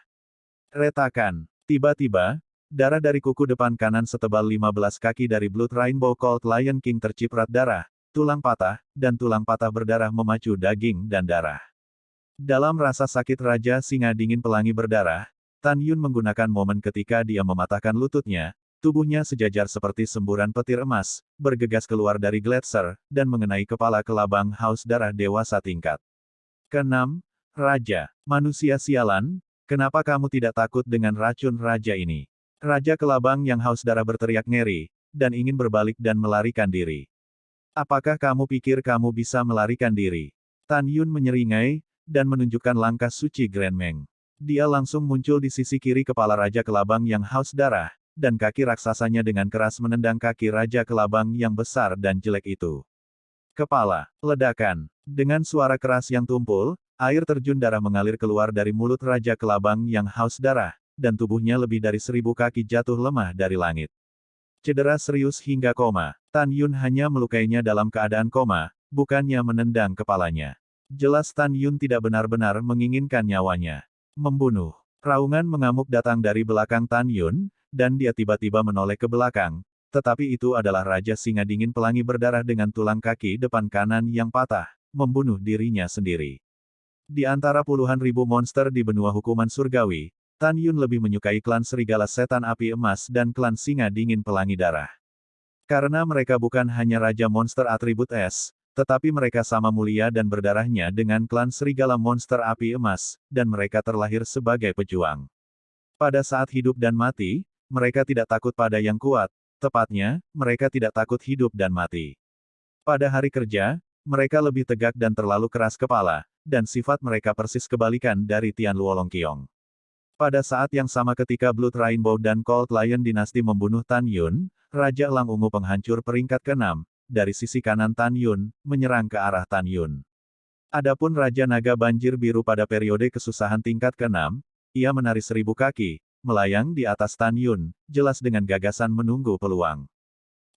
Retakan. Tiba-tiba, darah dari kuku depan kanan setebal 15 kaki dari Blood Rainbow Colt Lion King terciprat darah, tulang patah, dan tulang patah berdarah memacu daging dan darah. Dalam rasa sakit Raja Singa Dingin Pelangi berdarah, Tan Yun menggunakan momen ketika dia mematahkan lututnya, tubuhnya sejajar seperti semburan petir emas, bergegas keluar dari gletser, dan mengenai kepala kelabang haus darah dewasa tingkat ke-6. Raja, manusia sialan, kenapa kamu tidak takut dengan racun raja ini? Raja kelabang yang haus darah berteriak ngeri, dan ingin berbalik dan melarikan diri. Apakah kamu pikir kamu bisa melarikan diri? Tan Yun menyeringai, dan menunjukkan langkah suci Grand Meng. Dia langsung muncul di sisi kiri kepala Raja Kelabang yang haus darah, dan kaki raksasanya dengan keras menendang kaki Raja Kelabang yang besar dan jelek itu. Kepala, ledakan. Dengan suara keras yang tumpul, air terjun darah mengalir keluar dari mulut Raja Kelabang yang haus darah, dan tubuhnya lebih dari 1000 kaki jatuh lemah dari langit. Cedera serius hingga koma. Tan Yun hanya melukainya dalam keadaan koma, bukannya menendang kepalanya. Jelas Tan Yun tidak benar-benar menginginkan nyawanya. Membunuh. Raungan mengamuk datang dari belakang Tan Yun, dan dia tiba-tiba menoleh ke belakang, tetapi itu adalah Raja Singa Dingin Pelangi berdarah dengan tulang kaki depan kanan yang patah, membunuh dirinya sendiri. Di antara puluhan ribu monster di benua hukuman surgawi, Tan Yun lebih menyukai klan Serigala Setan Api Emas dan klan Singa Dingin Pelangi Darah. Karena mereka bukan hanya raja monster atribut es, tetapi mereka sama mulia dan berdarahnya dengan klan Serigala Monster Api Emas, dan mereka terlahir sebagai pejuang. Pada saat hidup dan mati, mereka tidak takut pada yang kuat, tepatnya, mereka tidak takut hidup dan mati. Pada hari kerja, mereka lebih tegak dan terlalu keras kepala, dan sifat mereka persis kebalikan dari Tian Luolongqiong. Pada saat yang sama ketika Blood Rainbow dan Cold Lion Dynasty membunuh Tan Yun, Raja Elang Ungu penghancur peringkat ke-6, dari sisi kanan Tan Yun, menyerang ke arah Tan Yun. Adapun Raja Naga Banjir Biru pada periode kesusahan tingkat ke-6, ia menari 1000 kaki, melayang di atas Tan Yun, jelas dengan gagasan menunggu peluang.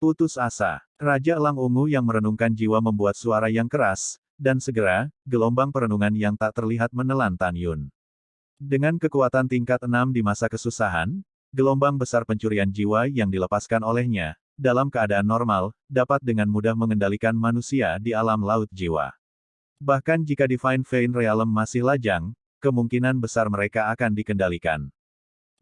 Putus asa. Raja Elang Ungu yang merenungkan jiwa membuat suara yang keras, dan segera, gelombang perenungan yang tak terlihat menelan Tan Yun. Dengan kekuatan tingkat 6 di masa kesusahan, gelombang besar pencurian jiwa yang dilepaskan olehnya, dalam keadaan normal, dapat dengan mudah mengendalikan manusia di alam laut jiwa. Bahkan jika Divine Vein Realm masih lajang, kemungkinan besar mereka akan dikendalikan.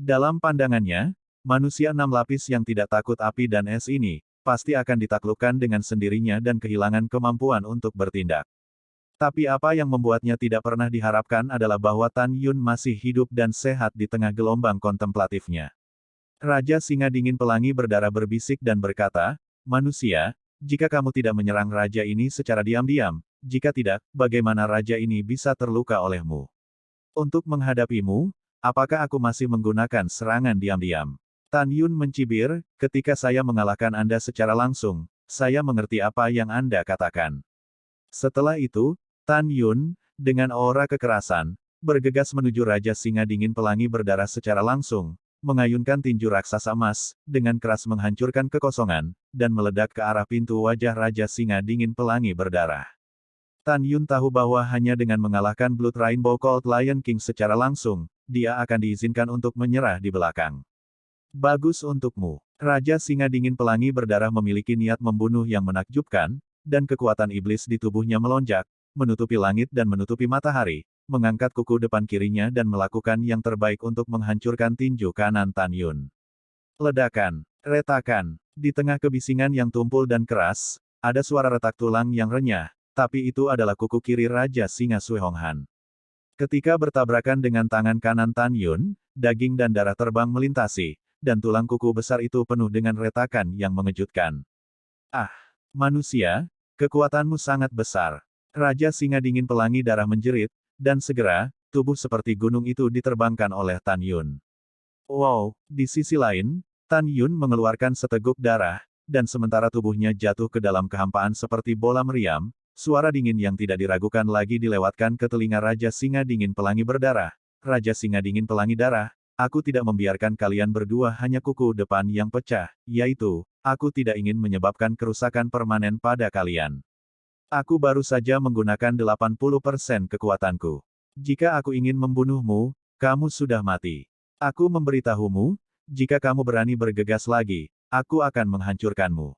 Dalam pandangannya, manusia 6 lapis yang tidak takut api dan es ini, pasti akan ditaklukkan dengan sendirinya dan kehilangan kemampuan untuk bertindak. Tapi apa yang membuatnya tidak pernah diharapkan adalah bahwa Tan Yun masih hidup dan sehat di tengah gelombang kontemplatifnya. Raja Singa Dingin Pelangi berdarah berbisik dan berkata, "Manusia, jika kamu tidak menyerang raja ini secara diam-diam, jika tidak, bagaimana raja ini bisa terluka olehmu? Untuk menghadapimu, apakah aku masih menggunakan serangan diam-diam?" Tan Yun mencibir, "Ketika saya mengalahkan Anda secara langsung, saya mengerti apa yang Anda katakan." Setelah itu, Tan Yun, dengan aura kekerasan, bergegas menuju Raja Singa Dingin Pelangi berdarah secara langsung, mengayunkan tinju raksasa emas, dengan keras menghancurkan kekosongan, dan meledak ke arah pintu wajah Raja Singa Dingin Pelangi Berdarah. Tan Yun tahu bahwa hanya dengan mengalahkan Blood Rainbow Cold Lion King secara langsung, dia akan diizinkan untuk menyerah di belakang. Bagus untukmu. Raja Singa Dingin Pelangi Berdarah memiliki niat membunuh yang menakjubkan, dan kekuatan iblis di tubuhnya melonjak, menutupi langit dan menutupi matahari, mengangkat kuku depan kirinya dan melakukan yang terbaik untuk menghancurkan tinju kanan Tan Yun. Ledakan, retakan, di tengah kebisingan yang tumpul dan keras, ada suara retak tulang yang renyah, tapi itu adalah kuku kiri Raja Singa Sui Hong Han. Ketika bertabrakan dengan tangan kanan Tan Yun, daging dan darah terbang melintasi, dan tulang kuku besar itu penuh dengan retakan yang mengejutkan. Ah, manusia, kekuatanmu sangat besar. Raja Singa Dingin Pelangi Darah menjerit, dan segera, tubuh seperti gunung itu diterbangkan oleh Tan Yun. Wow, di sisi lain, Tan Yun mengeluarkan seteguk darah, dan sementara tubuhnya jatuh ke dalam kehampaan seperti bola meriam, suara dingin yang tidak diragukan lagi dilewatkan ke telinga Raja Singa Dingin Pelangi Berdarah. Raja Singa Dingin Pelangi Darah, aku tidak membiarkan kalian berdua hanya kuku depan yang pecah, yaitu, aku tidak ingin menyebabkan kerusakan permanen pada kalian. Aku baru saja menggunakan 80% kekuatanku. Jika aku ingin membunuhmu, kamu sudah mati. Aku memberitahumu, jika kamu berani bergegas lagi, aku akan menghancurkanmu.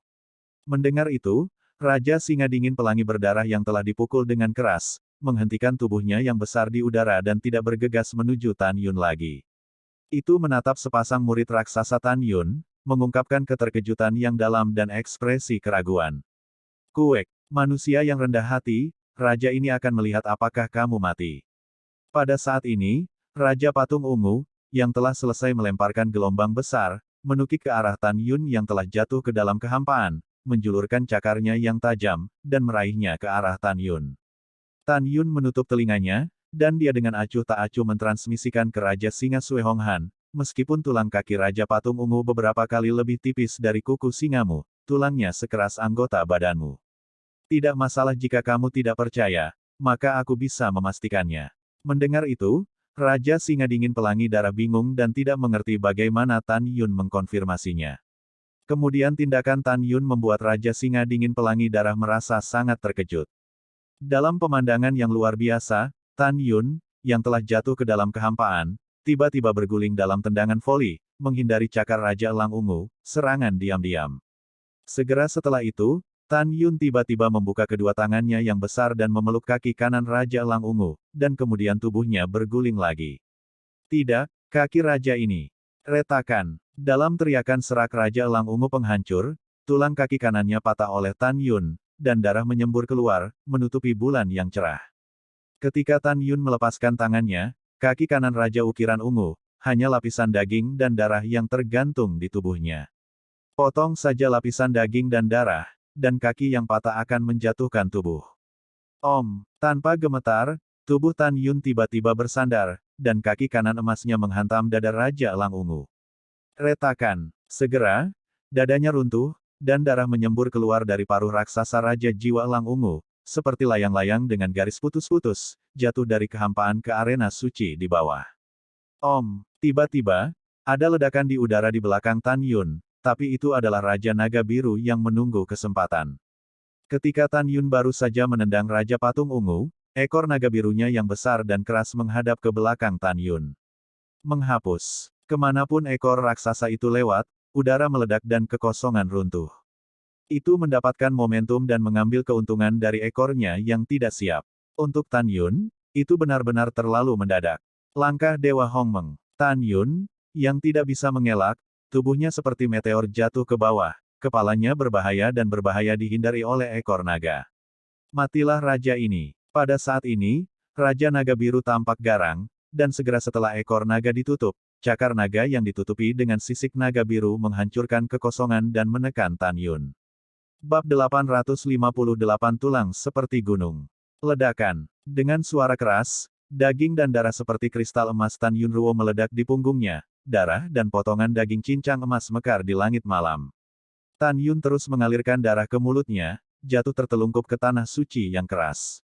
Mendengar itu, Raja Singa Dingin Pelangi Berdarah yang telah dipukul dengan keras, menghentikan tubuhnya yang besar di udara dan tidak bergegas menuju Tan Yun lagi. Itu menatap sepasang murid raksasa Tan Yun, mengungkapkan keterkejutan yang dalam dan ekspresi keraguan. Kuek, manusia yang rendah hati, raja ini akan melihat apakah kamu mati. Pada saat ini, Raja Patung Ungu, yang telah selesai melemparkan gelombang besar, menukik ke arah Tan Yun yang telah jatuh ke dalam kehampaan, menjulurkan cakarnya yang tajam, dan meraihnya ke arah Tan Yun. Tan Yun menutup telinganya, dan dia dengan acuh tak acuh mentransmisikan ke Raja Singa Sui Hong Han, meskipun tulang kaki Raja Patung Ungu beberapa kali lebih tipis dari kuku singamu, tulangnya sekeras anggota badanmu. Tidak masalah jika kamu tidak percaya, maka aku bisa memastikannya. Mendengar itu, Raja Singa Dingin Pelangi Darah bingung dan tidak mengerti bagaimana Tan Yun mengkonfirmasinya. Kemudian tindakan Tan Yun membuat Raja Singa Dingin Pelangi Darah merasa sangat terkejut. Dalam pemandangan yang luar biasa, Tan Yun, yang telah jatuh ke dalam kehampaan, tiba-tiba berguling dalam tendangan voli, menghindari cakar Raja Elang Ungu, serangan diam-diam. Segera setelah itu, Tan Yun tiba-tiba membuka kedua tangannya yang besar dan memeluk kaki kanan Raja Elang Ungu, dan kemudian tubuhnya berguling lagi. Tidak, kaki raja ini. Retakan. Dalam teriakan serak Raja Elang Ungu penghancur, tulang kaki kanannya patah oleh Tan Yun, dan darah menyembur keluar, menutupi bulan yang cerah. Ketika Tan Yun melepaskan tangannya, kaki kanan Raja Ukiran Ungu, hanya lapisan daging dan darah yang tergantung di tubuhnya. Potong saja lapisan daging dan darah, dan kaki yang patah akan menjatuhkan tubuh. Tanpa gemetar, tubuh Tan Yun tiba-tiba bersandar, dan kaki kanan emasnya menghantam dada Raja Elang Ungu. Retakan. Segera, dadanya runtuh, dan darah menyembur keluar dari paruh raksasa Raja Jiwa Elang Ungu, seperti layang-layang dengan garis putus-putus, jatuh dari kehampaan ke arena suci di bawah. Tiba-tiba, ada ledakan di udara di belakang Tan Yun, tapi itu adalah Raja Naga Biru yang menunggu kesempatan. Ketika Tan Yun baru saja menendang Raja Patung Ungu, ekor naga birunya yang besar dan keras menghadap ke belakang Tan Yun. Menghapus. Kemanapun ekor raksasa itu lewat, udara meledak dan kekosongan runtuh. Itu mendapatkan momentum dan mengambil keuntungan dari ekornya yang tidak siap. Untuk Tan Yun, itu benar-benar terlalu mendadak. Langkah Dewa Hongmeng. Tan Yun, yang tidak bisa mengelak, tubuhnya seperti meteor jatuh ke bawah, kepalanya berbahaya dan berbahaya dihindari oleh ekor naga. Matilah raja ini. Pada saat ini, Raja Naga Biru tampak garang, dan segera setelah ekor naga ditutup, cakar naga yang ditutupi dengan sisik naga biru menghancurkan kekosongan dan menekan Tan Yun. Bab 858 Tulang Seperti Gunung. Ledakan. Dengan suara keras, daging dan darah seperti kristal emas Tan Yun Ruo meledak di punggungnya, darah dan potongan daging cincang emas mekar di langit malam. Tan Yun terus mengalirkan darah ke mulutnya, jatuh tertelungkup ke tanah suci yang keras.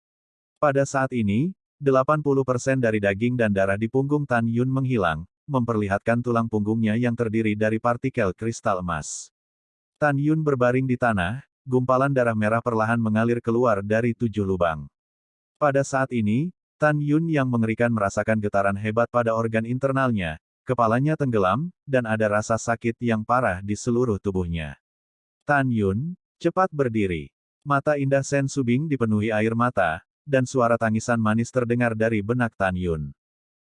Pada saat ini, 80% dari daging dan darah di punggung Tan Yun menghilang, memperlihatkan tulang punggungnya yang terdiri dari partikel kristal emas. Tan Yun berbaring di tanah, gumpalan darah merah perlahan mengalir keluar dari 7 lubang. Pada saat ini, Tan Yun yang mengerikan merasakan getaran hebat pada organ internalnya, kepalanya tenggelam, dan ada rasa sakit yang parah di seluruh tubuhnya. Tan Yun, cepat berdiri. Mata indah Sen Subing dipenuhi air mata, dan suara tangisan manis terdengar dari benak Tan Yun.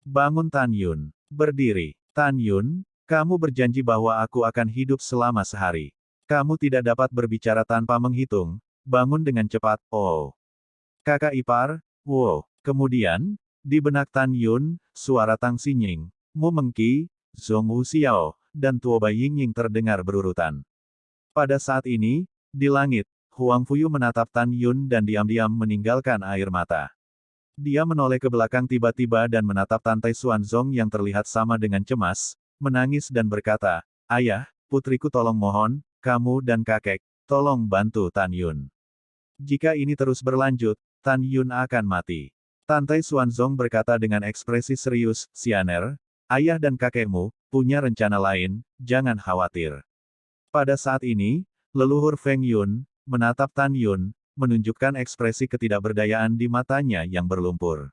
Bangun Tan Yun. Berdiri. Tan Yun, kamu berjanji bahwa aku akan hidup selama sehari. Kamu tidak dapat berbicara tanpa menghitung. Bangun dengan cepat, oh. Kakak ipar, wow. Kemudian, di benak Tan Yun, suara Tang Xinying, Mu Mengqi, Zhong Wuxiao, dan Tuo Bai Yingying terdengar berurutan. Pada saat ini, di langit, Huang Fuyu menatap Tan Yun dan diam-diam meninggalkan air mata. Dia menoleh ke belakang tiba-tiba dan menatap Tantai Xuanzong yang terlihat sama dengan cemas, menangis dan berkata, "Ayah, putriku tolong mohon, kamu dan kakek, tolong bantu Tan Yun. Jika ini terus berlanjut, Tan Yun akan mati." Tantai Xuanzong berkata dengan ekspresi serius, "Xianer, ayah dan kakekmu, punya rencana lain, jangan khawatir." Pada saat ini, leluhur Feng Yun, menatap Tan Yun, menunjukkan ekspresi ketidakberdayaan di matanya yang berlumpur.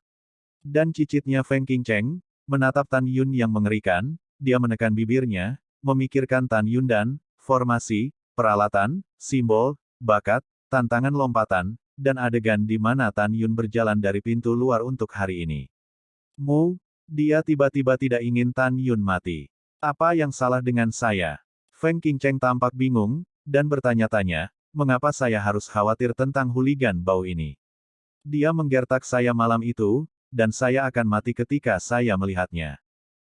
Dan cicitnya Feng Qingcheng, menatap Tan Yun yang mengerikan, dia menekan bibirnya, memikirkan Tan Yun dan, formasi, peralatan, simbol, bakat, tantangan lompatan, dan adegan di mana Tan Yun berjalan dari pintu luar untuk hari ini. Dia tiba-tiba tidak ingin Tan Yun mati. Apa yang salah dengan saya? Feng Qingcheng tampak bingung, dan bertanya-tanya, mengapa saya harus khawatir tentang hooligan bau ini? Dia menggertak saya malam itu, dan saya akan mati ketika saya melihatnya.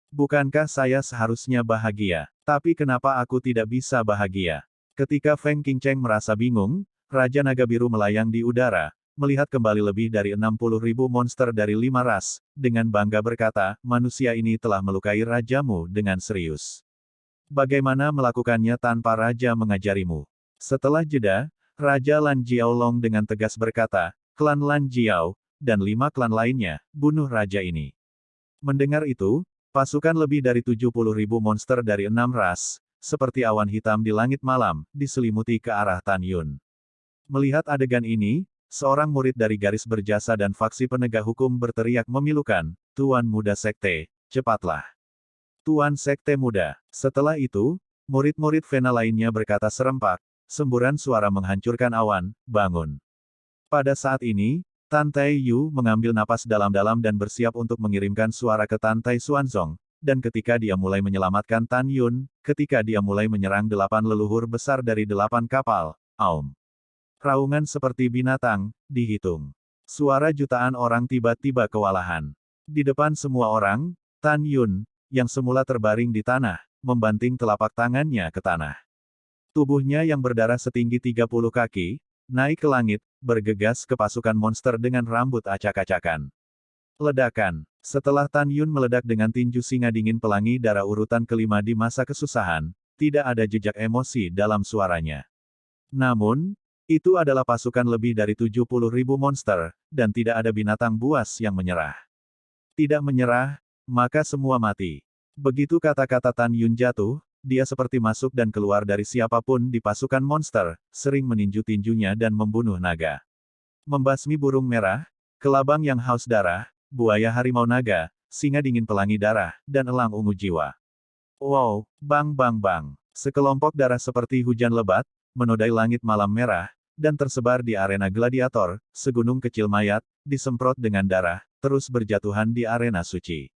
Bukankah saya seharusnya bahagia? Tapi kenapa aku tidak bisa bahagia? Ketika Feng Qingcheng merasa bingung, Raja Naga Biru melayang di udara, melihat kembali lebih dari 60.000 monster dari 5 ras, dengan bangga berkata, manusia ini telah melukai rajamu dengan serius. Bagaimana melakukannya tanpa raja mengajarimu? Setelah jeda, Raja Lan Jiaolong dengan tegas berkata, klan Lan Jiao, dan 5 klan lainnya, bunuh raja ini. Mendengar itu, pasukan lebih dari 70.000 monster dari 6 ras, seperti awan hitam di langit malam, diselimuti ke arah Tan Yun. Melihat adegan ini, seorang murid dari garis berjasa dan faksi penegak hukum berteriak memilukan, Tuan Muda Sekte, cepatlah. Tuan Sekte Muda. Setelah itu, murid-murid Vena lainnya berkata serempak, semburan suara menghancurkan awan, bangun. Pada saat ini, Tan Taiyu mengambil napas dalam-dalam dan bersiap untuk mengirimkan suara ke Tantai Xuanzong, dan ketika dia mulai menyelamatkan Tan Yun, ketika dia mulai menyerang 8 leluhur besar dari 8 kapal, aum. Raungan seperti binatang, dihitung. Suara jutaan orang tiba-tiba kewalahan. Di depan semua orang, Tan Yun, yang semula terbaring di tanah, membanting telapak tangannya ke tanah. Tubuhnya yang berdarah setinggi 30 kaki, naik ke langit, bergegas ke pasukan monster dengan rambut acak-acakan. Ledakan. Setelah Tan Yun meledak dengan tinju singa dingin pelangi darah urutan kelima di masa kesusahan, tidak ada jejak emosi dalam suaranya. Namun, itu adalah pasukan lebih dari 70.000 monster, dan tidak ada binatang buas yang menyerah. Tidak menyerah, maka semua mati. Begitu kata-kata Tan Yun jatuh, dia seperti masuk dan keluar dari siapapun di pasukan monster, sering meninju tinjunya dan membunuh naga. Membasmi burung merah, kelabang yang haus darah, buaya harimau naga, singa dingin pelangi darah, dan elang ungu jiwa. Wow, bang bang bang. Sekelompok darah seperti hujan lebat, menodai langit malam merah, dan tersebar di arena gladiator, segunung kecil mayat, disemprot dengan darah, terus berjatuhan di arena suci.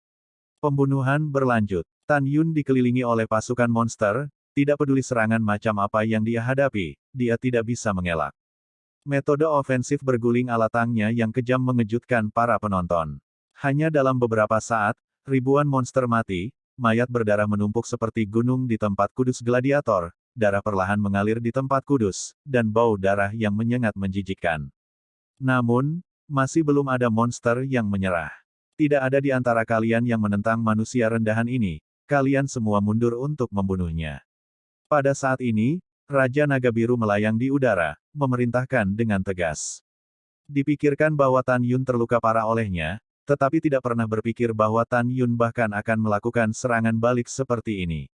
Pembunuhan berlanjut. Tan Yun dikelilingi oleh pasukan monster, tidak peduli serangan macam apa yang dia hadapi, dia tidak bisa mengelak. Metode ofensif berguling ala tangnya yang kejam mengejutkan para penonton. Hanya dalam beberapa saat, ribuan monster mati, mayat berdarah menumpuk seperti gunung di tempat kudus gladiator, darah perlahan mengalir di tempat kudus, dan bau darah yang menyengat menjijikkan. Namun, masih belum ada monster yang menyerah. Tidak ada di antara kalian yang menentang manusia rendahan ini, kalian semua mundur untuk membunuhnya. Pada saat ini, Raja Naga Biru melayang di udara, memerintahkan dengan tegas. Dipikirkan bahwa Tan Yun terluka parah olehnya, tetapi tidak pernah berpikir bahwa Tan Yun bahkan akan melakukan serangan balik seperti ini.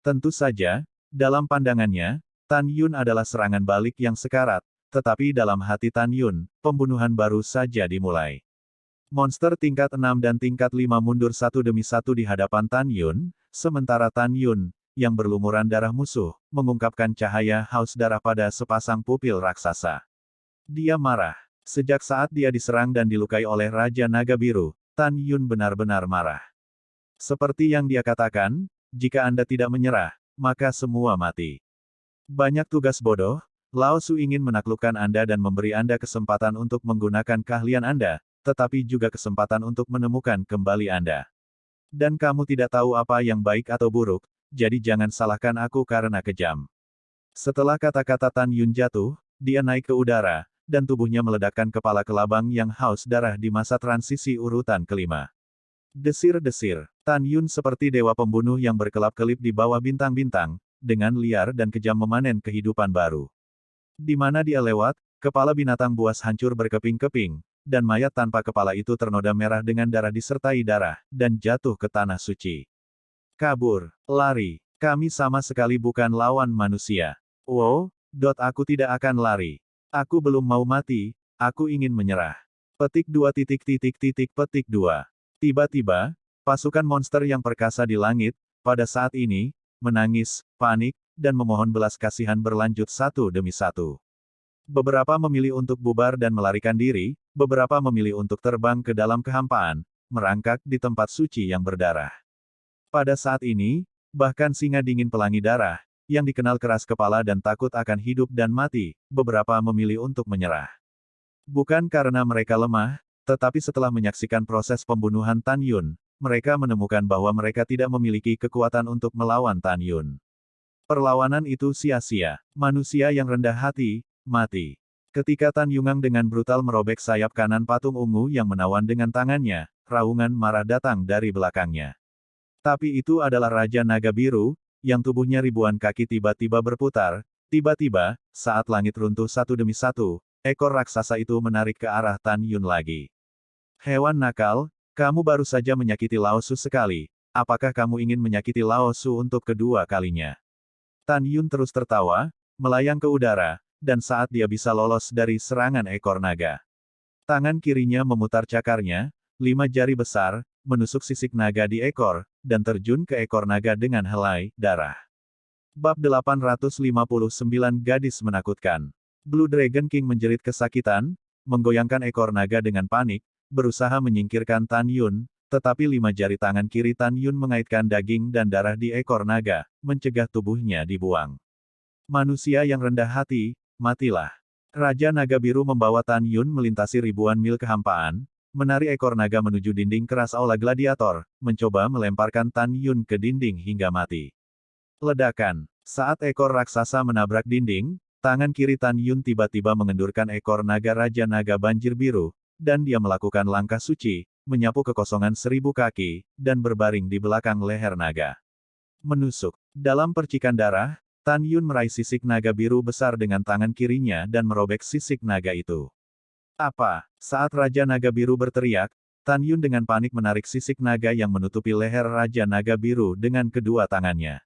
Tentu saja, dalam pandangannya, Tan Yun adalah serangan balik yang sekarat, tetapi dalam hati Tan Yun, pembunuhan baru saja dimulai. Monster tingkat 6 dan tingkat 5 mundur satu demi satu di hadapan Tan Yun, sementara Tan Yun, yang berlumuran darah musuh, mengungkapkan cahaya haus darah pada sepasang pupil raksasa. Dia marah. Sejak saat dia diserang dan dilukai oleh Raja Naga Biru, Tan Yun benar-benar marah. Seperti yang dia katakan, jika Anda tidak menyerah, maka semua mati. Banyak tugas bodoh, Lao Su ingin menaklukkan Anda dan memberi Anda kesempatan untuk menggunakan keahlian Anda, tetapi juga kesempatan untuk menemukan kembali Anda. Dan kamu tidak tahu apa yang baik atau buruk, jadi jangan salahkan aku karena kejam. Setelah kata-kata Tan Yun jatuh, dia naik ke udara, dan tubuhnya meledakkan kepala kelabang yang haus darah di masa transisi urutan kelima. Desir-desir, Tan Yun seperti dewa pembunuh yang berkelap-kelip di bawah bintang-bintang, dengan liar dan kejam memanen kehidupan baru. Di mana dia lewat, kepala binatang buas hancur berkeping-keping, dan mayat tanpa kepala itu ternoda merah dengan darah disertai darah, dan jatuh ke tanah suci. Kabur, lari, kami sama sekali bukan lawan manusia. Wow, aku tidak akan lari. Aku belum mau mati, aku ingin menyerah. Petik 2 petik 2. Tiba-tiba, pasukan monster yang perkasa di langit, pada saat ini, menangis, panik, dan memohon belas kasihan berlanjut satu demi satu. Beberapa memilih untuk bubar dan melarikan diri, beberapa memilih untuk terbang ke dalam kehampaan, merangkak di tempat suci yang berdarah. Pada saat ini, bahkan singa dingin pelangi darah, yang dikenal keras kepala dan takut akan hidup dan mati, beberapa memilih untuk menyerah. Bukan karena mereka lemah, tetapi setelah menyaksikan proses pembunuhan Tan Yun, mereka menemukan bahwa mereka tidak memiliki kekuatan untuk melawan Tan Yun. Perlawanan itu sia-sia. Manusia yang rendah hati, mati. Ketika Tan Yungang dengan brutal merobek sayap kanan patung ungu yang menawan dengan tangannya, raungan marah datang dari belakangnya. Tapi itu adalah Raja Naga Biru, yang tubuhnya ribuan kaki tiba-tiba berputar, tiba-tiba, saat langit runtuh satu demi satu, ekor raksasa itu menarik ke arah Tan Yun lagi. Hewan nakal, kamu baru saja menyakiti Lao Su sekali, apakah kamu ingin menyakiti Lao Su untuk kedua kalinya? Tan Yun terus tertawa, melayang ke udara, dan saat dia bisa lolos dari serangan ekor naga. Tangan kirinya memutar cakarnya, 5 jari besar, menusuk sisik naga di ekor, dan terjun ke ekor naga dengan helai darah. Bab 859 Gadis Menakutkan. Blue Dragon King menjerit kesakitan, menggoyangkan ekor naga dengan panik, berusaha menyingkirkan Tan Yun, tetapi 5 jari tangan kiri Tan Yun mengaitkan daging dan darah di ekor naga, mencegah tubuhnya dibuang. Manusia yang rendah hati, matilah. Raja Naga Biru membawa Tan Yun melintasi ribuan mil kehampaan, menari ekor naga menuju dinding keras aula gladiator, mencoba melemparkan Tan Yun ke dinding hingga mati. Ledakan. Saat ekor raksasa menabrak dinding, tangan kiri Tan Yun tiba-tiba mengendurkan ekor naga Raja Naga Banjir Biru, dan dia melakukan langkah suci, menyapu kekosongan 1000 kaki, dan berbaring di belakang leher naga. Menusuk. Dalam percikan darah, Tan Yun meraih sisik naga biru besar dengan tangan kirinya dan merobek sisik naga itu. Apa? Saat Raja Naga Biru berteriak, Tan Yun dengan panik menarik sisik naga yang menutupi leher Raja Naga Biru dengan kedua tangannya.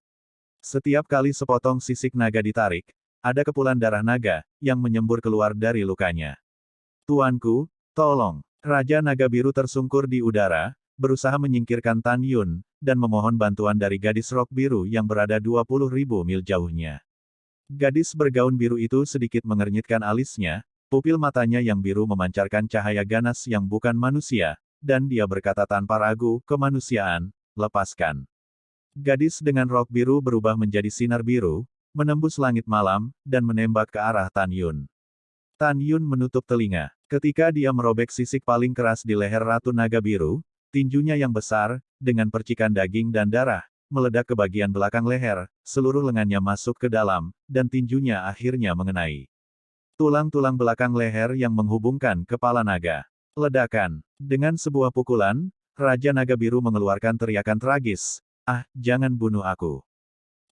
Setiap kali sepotong sisik naga ditarik, ada kepulan darah naga, yang menyembur keluar dari lukanya. Tuanku, tolong. Raja Naga Biru tersungkur di udara, berusaha menyingkirkan Tan Yun, dan memohon bantuan dari gadis rok biru yang berada 20.000 mil jauhnya. Gadis bergaun biru itu sedikit mengernyitkan alisnya, pupil matanya yang biru memancarkan cahaya ganas yang bukan manusia, dan dia berkata tanpa ragu, kemanusiaan, lepaskan. Gadis dengan rok biru berubah menjadi sinar biru, menembus langit malam, dan menembak ke arah Tan Yun. Tan Yun menutup telinga. Ketika dia merobek sisik paling keras di leher Ratu Naga Biru, tinjunya yang besar, dengan percikan daging dan darah, meledak ke bagian belakang leher, seluruh lengannya masuk ke dalam, dan tinjunya akhirnya mengenai tulang-tulang belakang leher yang menghubungkan kepala naga. Ledakan. Dengan sebuah pukulan, Raja Naga Biru mengeluarkan teriakan tragis. Ah, jangan bunuh aku.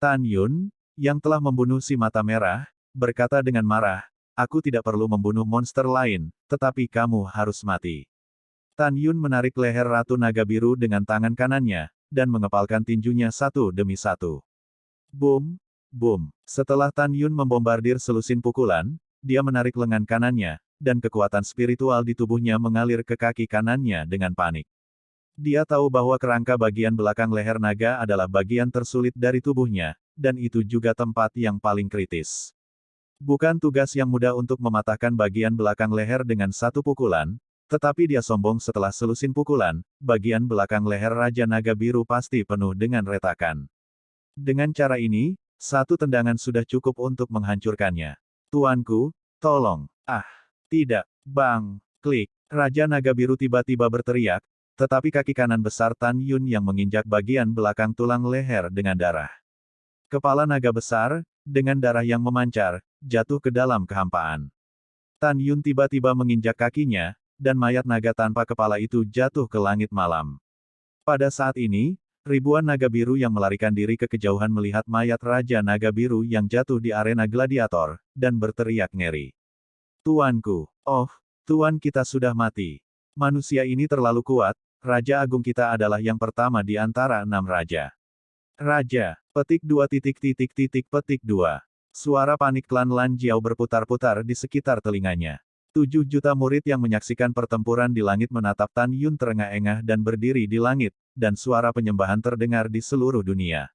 Tan Yun, yang telah membunuh si mata merah, berkata dengan marah, aku tidak perlu membunuh monster lain, tetapi kamu harus mati. Tan Yun menarik leher Ratu Naga Biru dengan tangan kanannya, dan mengepalkan tinjunya satu demi satu. Boom! Boom! Setelah Tan Yun membombardir selusin pukulan, dia menarik lengan kanannya, dan kekuatan spiritual di tubuhnya mengalir ke kaki kanannya dengan panik. Dia tahu bahwa kerangka bagian belakang leher naga adalah bagian tersulit dari tubuhnya, dan itu juga tempat yang paling kritis. Bukan tugas yang mudah untuk mematahkan bagian belakang leher dengan satu pukulan, tetapi dia sombong setelah selusin pukulan, bagian belakang leher Raja Naga Biru pasti penuh dengan retakan. Dengan cara ini, satu tendangan sudah cukup untuk menghancurkannya. Tuanku, tolong. Ah, tidak, bang, klik. Raja Naga Biru tiba-tiba berteriak, tetapi kaki kanan besar Tan Yun yang menginjak bagian belakang tulang leher dengan darah. Kepala naga besar, dengan darah yang memancar, jatuh ke dalam kehampaan. Tan Yun tiba-tiba menginjak kakinya, dan mayat naga tanpa kepala itu jatuh ke langit malam. Pada saat ini, ribuan naga biru yang melarikan diri ke kejauhan melihat mayat Raja Naga Biru yang jatuh di arena gladiator, dan berteriak ngeri. Tuanku, oh, tuan kita sudah mati. Manusia ini terlalu kuat, Raja Agung kita adalah yang pertama di antara 6 raja. Raja, petik 2 petik 2. Suara panik klan Lan Jiao berputar-putar di sekitar telinganya. 7 juta murid yang menyaksikan pertempuran di langit menatap Tan Yun terengah-engah dan berdiri di langit, dan suara penyembahan terdengar di seluruh dunia.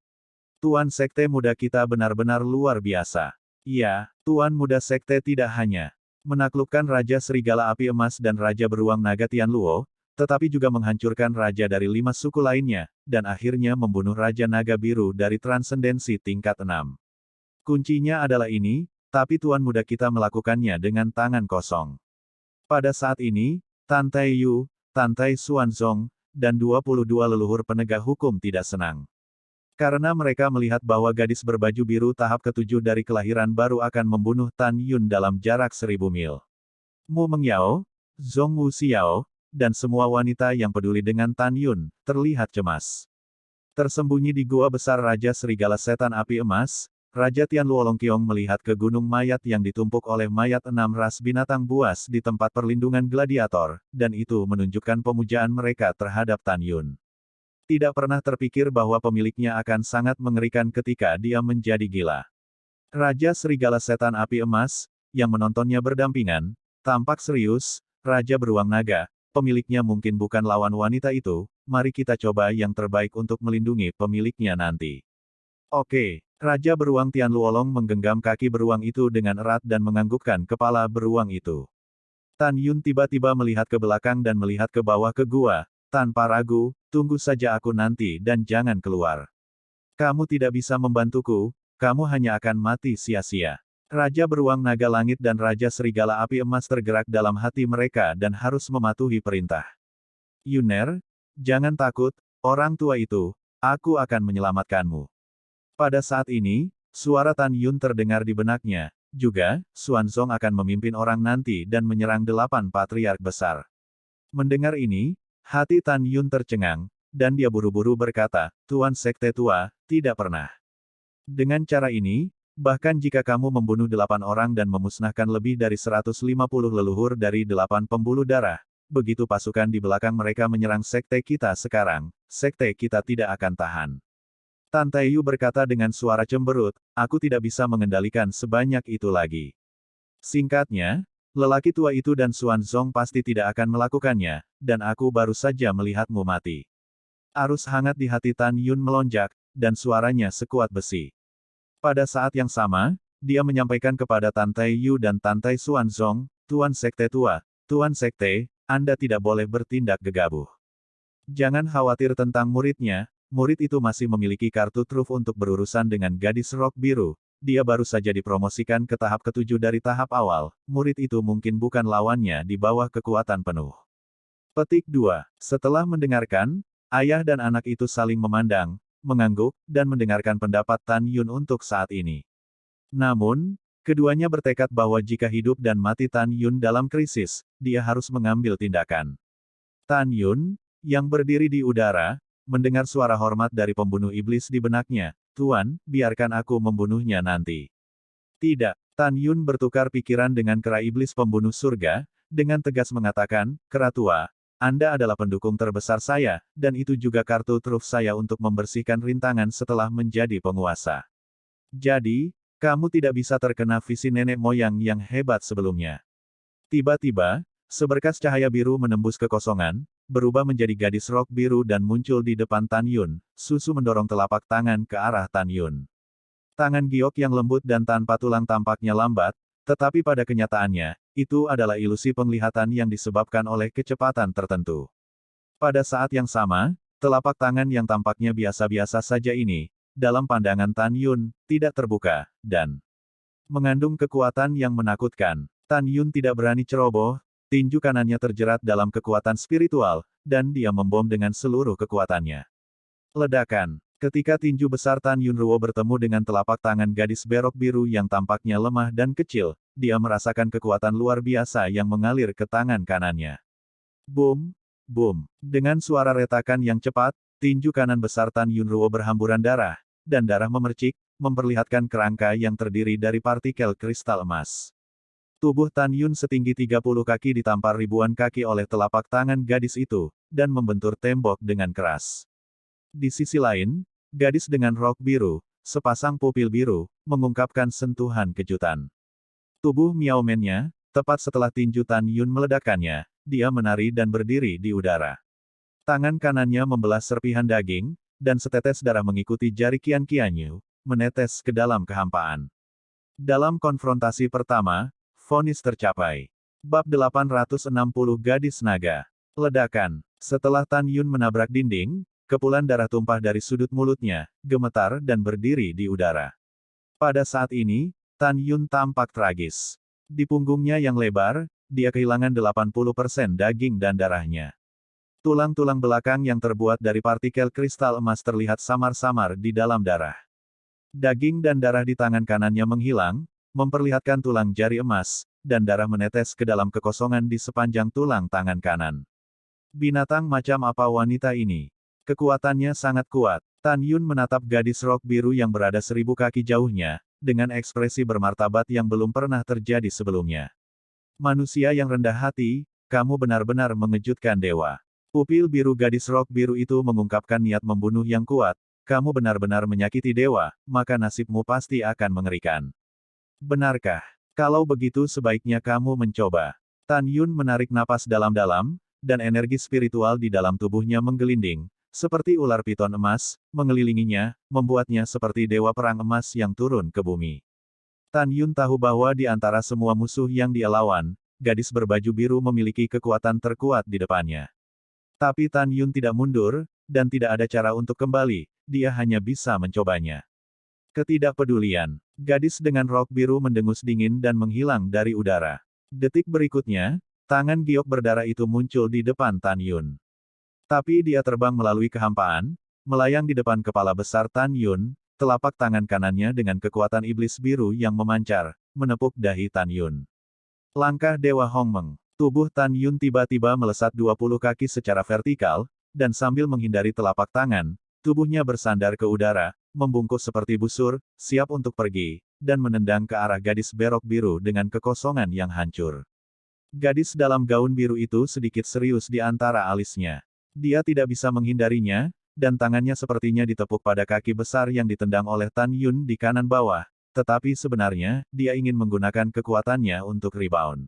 Tuan Sekte Muda kita benar-benar luar biasa. Ya, Tuan Muda Sekte tidak hanya menaklukkan Raja Serigala Api Emas dan Raja Beruang Naga Tianluo, tetapi juga menghancurkan raja dari 5 suku lainnya, dan akhirnya membunuh Raja Naga Biru dari transendensi tingkat 6. Kuncinya adalah ini, tapi Tuan Muda kita melakukannya dengan tangan kosong. Pada saat ini, Tan Taiyu, Tan Tai Xuanzong, dan 22 leluhur penegak hukum tidak senang. Karena mereka melihat bahwa gadis berbaju biru tahap ke-7 dari kelahiran baru akan membunuh Tan Yun dalam jarak 1000 mil. Mu Mengyao, Zhong Wuxiao, dan semua wanita yang peduli dengan Tan Yun, terlihat cemas. Tersembunyi di gua besar Raja Serigala Setan Api Emas, Raja Tianluo Longqiong melihat ke gunung mayat yang ditumpuk oleh mayat 6 ras binatang buas di tempat perlindungan gladiator, dan itu menunjukkan pemujaan mereka terhadap Tan Yun. Tidak pernah terpikir bahwa pemiliknya akan sangat mengerikan ketika dia menjadi gila. Raja Serigala Setan Api Emas, yang menontonnya berdampingan, tampak serius. Raja Beruang Naga, pemiliknya mungkin bukan lawan wanita itu, mari kita coba yang terbaik untuk melindungi pemiliknya nanti. Oke, Raja Beruang Tianluolong menggenggam kaki beruang itu dengan erat dan menganggukkan kepala beruang itu. Tan Yun tiba-tiba melihat ke belakang dan melihat ke bawah ke gua, tanpa ragu, tunggu saja aku nanti dan jangan keluar. Kamu tidak bisa membantuku, kamu hanya akan mati sia-sia. Raja Beruang Naga Langit dan Raja Serigala Api Emas tergerak dalam hati mereka dan harus mematuhi perintah. Yuner, jangan takut, orang tua itu, aku akan menyelamatkanmu. Pada saat ini, suara Tan Yun terdengar di benaknya, juga, Xuanzong akan memimpin orang nanti dan menyerang 8 patriark besar. Mendengar ini, hati Tan Yun tercengang, dan dia buru-buru berkata, Tuan Sekte Tua, tidak pernah. Dengan cara ini, bahkan jika kamu membunuh 8 orang dan memusnahkan lebih dari 150 leluhur dari 8 pembuluh darah, begitu pasukan di belakang mereka menyerang sekte kita sekarang, sekte kita tidak akan tahan. Tan Taiyu berkata dengan suara cemberut, aku tidak bisa mengendalikan sebanyak itu lagi. Singkatnya, lelaki tua itu dan Xuanzong pasti tidak akan melakukannya, dan aku baru saja melihatmu mati. Arus hangat di hati Tan Yun melonjak, dan suaranya sekuat besi. Pada saat yang sama, dia menyampaikan kepada Tan Taiyu dan Tan Tai Xuanzong, Tuan Sekte Tua, Tuan Sekte, Anda tidak boleh bertindak gegabah. Jangan khawatir tentang muridnya, murid itu masih memiliki kartu truf untuk berurusan dengan gadis rok biru, dia baru saja dipromosikan ke tahap ke-7 dari tahap awal, murid itu mungkin bukan lawannya di bawah kekuatan penuh. Petik 2. Setelah mendengarkan, ayah dan anak itu saling memandang, mengangguk, dan mendengarkan pendapat Tan Yun untuk saat ini. Namun, keduanya bertekad bahwa jika hidup dan mati Tan Yun dalam krisis, dia harus mengambil tindakan. Tan Yun, yang berdiri di udara, mendengar suara hormat dari pembunuh iblis di benaknya, Tuan, biarkan aku membunuhnya nanti. Tidak, Tan Yun bertukar pikiran dengan kera iblis pembunuh surga, dengan tegas mengatakan, Kera Tua, Anda adalah pendukung terbesar saya, dan itu juga kartu truf saya untuk membersihkan rintangan setelah menjadi penguasa. Jadi, kamu tidak bisa terkena visi nenek moyang yang hebat sebelumnya. Tiba-tiba, seberkas cahaya biru menembus kekosongan, berubah menjadi gadis rok biru dan muncul di depan Tan Yun. Susu mendorong telapak tangan ke arah Tan Yun. Tangan giok yang lembut dan tanpa tulang tampaknya lambat, tetapi pada kenyataannya, itu adalah ilusi penglihatan yang disebabkan oleh kecepatan tertentu. Pada saat yang sama, telapak tangan yang tampaknya biasa-biasa saja ini, dalam pandangan Tan Yun, tidak terbuka, dan mengandung kekuatan yang menakutkan. Tan Yun tidak berani ceroboh, tinju kanannya terjerat dalam kekuatan spiritual, dan dia membom dengan seluruh kekuatannya. Ledakan. Ketika tinju besar Tan Yunruo bertemu dengan telapak tangan gadis berok biru yang tampaknya lemah dan kecil, dia merasakan kekuatan luar biasa yang mengalir ke tangan kanannya. Boom! Boom! Dengan suara retakan yang cepat, tinju kanan besar Tan Yunruo berhamburan darah, dan darah memercik, memperlihatkan kerangka yang terdiri dari partikel kristal emas. Tubuh Tan Yun setinggi 30 kaki ditampar ribuan kaki oleh telapak tangan gadis itu, dan membentur tembok dengan keras. Di sisi lain, gadis dengan rok biru, sepasang pupil biru, mengungkapkan sentuhan kejutan. Tubuh Miao Men-nya, tepat setelah tinju Tan Yun meledakkannya, dia menari dan berdiri di udara. Tangan kanannya membelah serpihan daging, dan setetes darah mengikuti jari Qian Qianyu, menetes ke dalam kehampaan. Dalam konfrontasi pertama, vonis tercapai. Bab 860 Gadis Naga. Ledakan. Setelah Tan Yun menabrak dinding, kepulan darah tumpah dari sudut mulutnya, gemetar dan berdiri di udara. Pada saat ini, Tan Yun tampak tragis. Di punggungnya yang lebar, dia kehilangan 80% daging dan darahnya. Tulang-tulang belakang yang terbuat dari partikel kristal emas terlihat samar-samar di dalam darah. Daging dan darah di tangan kanannya menghilang, memperlihatkan tulang jari emas, dan darah menetes ke dalam kekosongan di sepanjang tulang tangan kanan. Binatang macam apa wanita ini? Kekuatannya sangat kuat. Tan Yun menatap gadis rok biru yang berada 1000 kaki jauhnya, dengan ekspresi bermartabat yang belum pernah terjadi sebelumnya. Manusia yang rendah hati, kamu benar-benar mengejutkan dewa. Pupil biru gadis rok biru itu mengungkapkan niat membunuh yang kuat, kamu benar-benar menyakiti dewa, maka nasibmu pasti akan mengerikan. Benarkah? Kalau begitu sebaiknya kamu mencoba. Tan Yun menarik napas dalam-dalam, dan energi spiritual di dalam tubuhnya menggelinding, seperti ular piton emas, mengelilinginya, membuatnya seperti dewa perang emas yang turun ke bumi. Tan Yun tahu bahwa di antara semua musuh yang dia lawan, gadis berbaju biru memiliki kekuatan terkuat di depannya. Tapi Tan Yun tidak mundur, dan tidak ada cara untuk kembali, dia hanya bisa mencobanya. Ketidakpedulian. Gadis dengan rok biru mendengus dingin dan menghilang dari udara. Detik berikutnya, tangan giok berdarah itu muncul di depan Tan Yun. Tapi dia terbang melalui kehampaan, melayang di depan kepala besar Tan Yun, telapak tangan kanannya dengan kekuatan iblis biru yang memancar, menepuk dahi Tan Yun. Langkah Dewa Hongmeng. Tubuh Tan Yun tiba-tiba melesat 20 kaki secara vertikal, dan sambil menghindari telapak tangan, tubuhnya bersandar ke udara, membungkuk seperti busur, siap untuk pergi, dan menendang ke arah gadis berok biru dengan kekosongan yang hancur. Gadis dalam gaun biru itu sedikit serius di antara alisnya. Dia tidak bisa menghindarinya, dan tangannya sepertinya ditepuk pada kaki besar yang ditendang oleh Tan Yun di kanan bawah, tetapi sebenarnya, dia ingin menggunakan kekuatannya untuk rebound.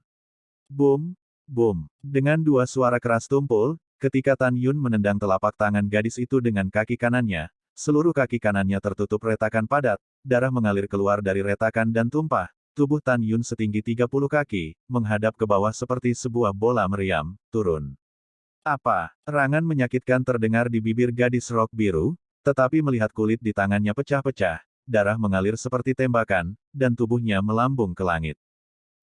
Boom! Boom! Dengan dua suara keras tumpul, ketika Tan Yun menendang telapak tangan gadis itu dengan kaki kanannya, seluruh kaki kanannya tertutup retakan padat, darah mengalir keluar dari retakan dan tumpah, tubuh Tan Yun setinggi 30 kaki, menghadap ke bawah seperti sebuah bola meriam, turun. Apa? Erangan menyakitkan terdengar di bibir gadis rok biru, tetapi melihat kulit di tangannya pecah-pecah, darah mengalir seperti tembakan, dan tubuhnya melambung ke langit.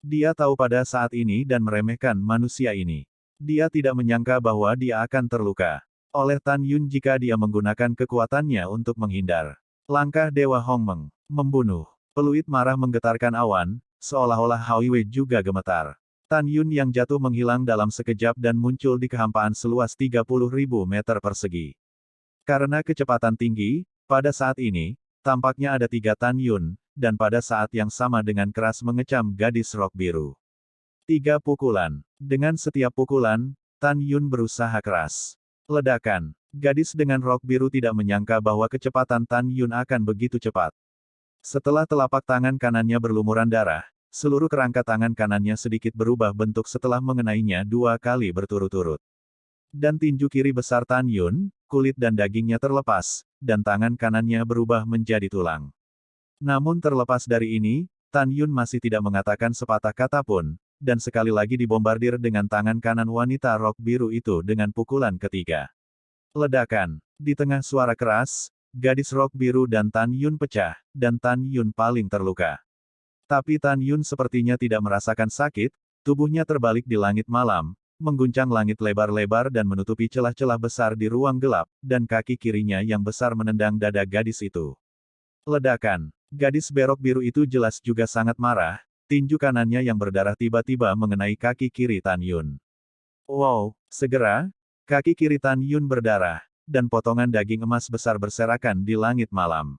Dia tahu pada saat ini dan meremehkan manusia ini. Dia tidak menyangka bahwa dia akan terluka oleh Tan Yun jika dia menggunakan kekuatannya untuk menghindar. Langkah Dewa Hongmeng. Membunuh. Peluit marah menggetarkan awan, seolah-olah Hao Wei juga gemetar. Tan Yun yang jatuh menghilang dalam sekejap dan muncul di kehampaan seluas 30.000 meter persegi. Karena kecepatan tinggi, pada saat ini, tampaknya ada 3 Tan Yun, dan pada saat yang sama dengan keras mengecam gadis rok biru. 3 pukulan. Dengan setiap pukulan, Tan Yun berusaha keras. Ledakan. Gadis dengan rok biru tidak menyangka bahwa kecepatan Tan Yun akan begitu cepat. Setelah telapak tangan kanannya berlumuran darah, seluruh kerangka tangan kanannya sedikit berubah bentuk setelah mengenainya 2 kali berturut-turut. Dan tinju kiri besar Tan Yun, kulit dan dagingnya terlepas, dan tangan kanannya berubah menjadi tulang. Namun terlepas dari ini, Tan Yun masih tidak mengatakan sepatah kata pun, dan sekali lagi dibombardir dengan tangan kanan wanita rok biru itu dengan pukulan ketiga. Ledakan. Di tengah suara keras, gadis rok biru dan Tan Yun pecah, dan Tan Yun paling terluka. Tapi Tan Yun sepertinya tidak merasakan sakit, tubuhnya terbalik di langit malam, mengguncang langit lebar-lebar dan menutupi celah-celah besar di ruang gelap, dan kaki kirinya yang besar menendang dada gadis itu. Ledakan. Gadis berok biru itu jelas juga sangat marah, tinju kanannya yang berdarah tiba-tiba mengenai kaki kiri Tan Yun. Wow, segera, kaki kiri Tan Yun berdarah, dan potongan daging emas besar berserakan di langit malam.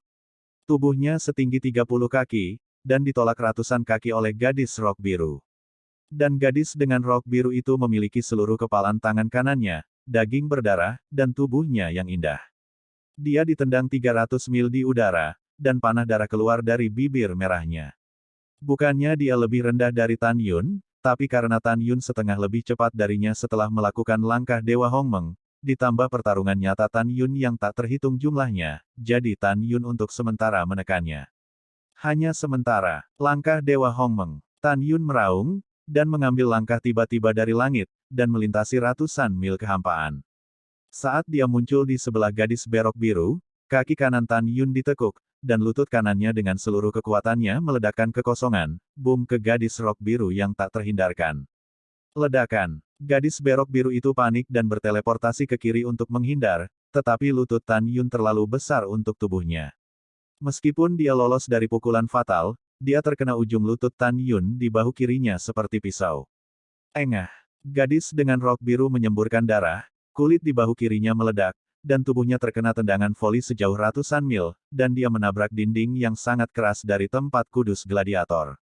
Tubuhnya setinggi 30 kaki, dan ditolak ratusan kaki oleh gadis rok biru. Dan gadis dengan rok biru itu memiliki seluruh kepalan tangan kanannya, daging berdarah, dan tubuhnya yang indah. Dia ditendang 300 mil di udara, dan panah darah keluar dari bibir merahnya. Bukannya dia lebih rendah dari Tan Yun, tapi karena Tan Yun setengah lebih cepat darinya setelah melakukan langkah Dewa Hongmeng, ditambah pertarungan nyata Tan Yun yang tak terhitung jumlahnya, jadi Tan Yun untuk sementara menekannya. Hanya sementara, langkah Dewa Hongmeng. Tan Yun meraung, dan mengambil langkah tiba-tiba dari langit, dan melintasi ratusan mil kehampaan. Saat dia muncul di sebelah gadis berok biru, kaki kanan Tan Yun ditekuk, dan lutut kanannya dengan seluruh kekuatannya meledakkan kekosongan, boom ke gadis rok biru yang tak terhindarkan. Ledakan. Gadis berok biru itu panik dan berteleportasi ke kiri untuk menghindar, tetapi lutut Tan Yun terlalu besar untuk tubuhnya. Meskipun dia lolos dari pukulan fatal, dia terkena ujung lutut Tan Yun di bahu kirinya seperti pisau. Engah. Gadis dengan rok biru menyemburkan darah, kulit di bahu kirinya meledak, dan tubuhnya terkena tendangan voli sejauh ratusan mil, dan dia menabrak dinding yang sangat keras dari tempat kudus gladiator.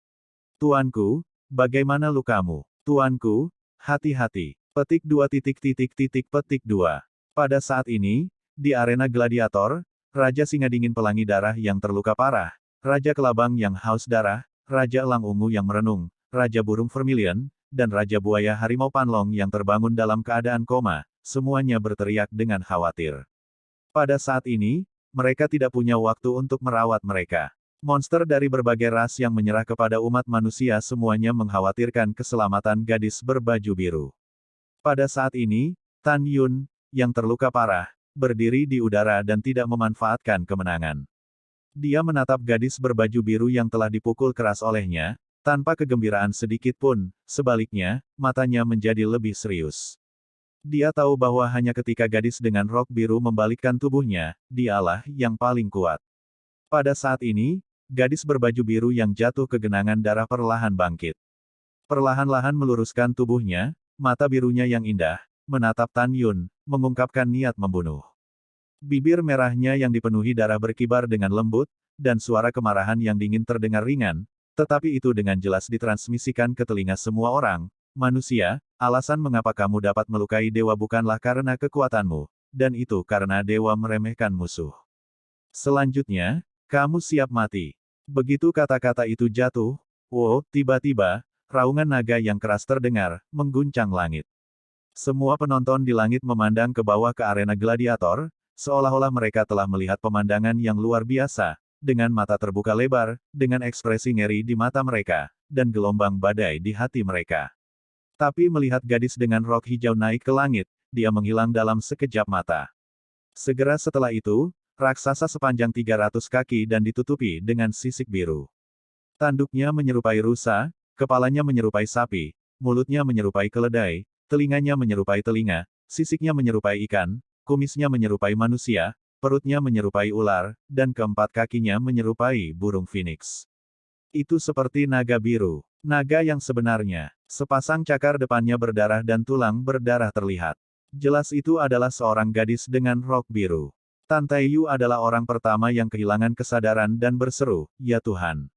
Tuanku, bagaimana lukamu? Tuanku, hati-hati. Petik 2. Pada saat ini, di arena gladiator, Raja Singa Dingin Pelangi Darah yang terluka parah, Raja Kelabang yang haus darah, Raja Elang Ungu yang merenung, Raja Burung Vermilion, dan Raja Buaya Harimau Panlong yang terbangun dalam keadaan koma, semuanya berteriak dengan khawatir. Pada saat ini, mereka tidak punya waktu untuk merawat mereka. Monster dari berbagai ras yang menyerah kepada umat manusia semuanya mengkhawatirkan keselamatan gadis berbaju biru. Pada saat ini, Tan Yun, yang terluka parah, berdiri di udara dan tidak memanfaatkan kemenangan. Dia menatap gadis berbaju biru yang telah dipukul keras olehnya, tanpa kegembiraan sedikit pun, sebaliknya, matanya menjadi lebih serius. Dia tahu bahwa hanya ketika gadis dengan rok biru membalikkan tubuhnya, dialah yang paling kuat. Pada saat ini, gadis berbaju biru yang jatuh ke genangan darah perlahan bangkit. Perlahan-lahan meluruskan tubuhnya, mata birunya yang indah, menatap Tan Yun, mengungkapkan niat membunuh. Bibir merahnya yang dipenuhi darah berkibar dengan lembut, dan suara kemarahan yang dingin terdengar ringan, tetapi itu dengan jelas ditransmisikan ke telinga semua orang. Manusia, alasan mengapa kamu dapat melukai dewa bukanlah karena kekuatanmu, dan itu karena dewa meremehkan musuh. Selanjutnya, kamu siap mati. Begitu kata-kata itu jatuh, tiba-tiba, raungan naga yang keras terdengar, mengguncang langit. Semua penonton di langit memandang ke bawah ke arena gladiator, seolah-olah mereka telah melihat pemandangan yang luar biasa, dengan mata terbuka lebar, dengan ekspresi ngeri di mata mereka, dan gelombang badai di hati mereka. Tapi melihat gadis dengan rok hijau naik ke langit, dia menghilang dalam sekejap mata. Segera setelah itu, raksasa sepanjang 300 kaki dan ditutupi dengan sisik biru. Tanduknya menyerupai rusa, kepalanya menyerupai sapi, mulutnya menyerupai keledai, telinganya menyerupai telinga, sisiknya menyerupai ikan, kumisnya menyerupai manusia, perutnya menyerupai ular, dan keempat kakinya menyerupai burung phoenix. Itu seperti naga biru. Naga yang sebenarnya. Sepasang cakar depannya berdarah dan tulang berdarah terlihat. Jelas itu adalah seorang gadis dengan rok biru. Tan Taiyu adalah orang pertama yang kehilangan kesadaran dan berseru, "Ya Tuhan!"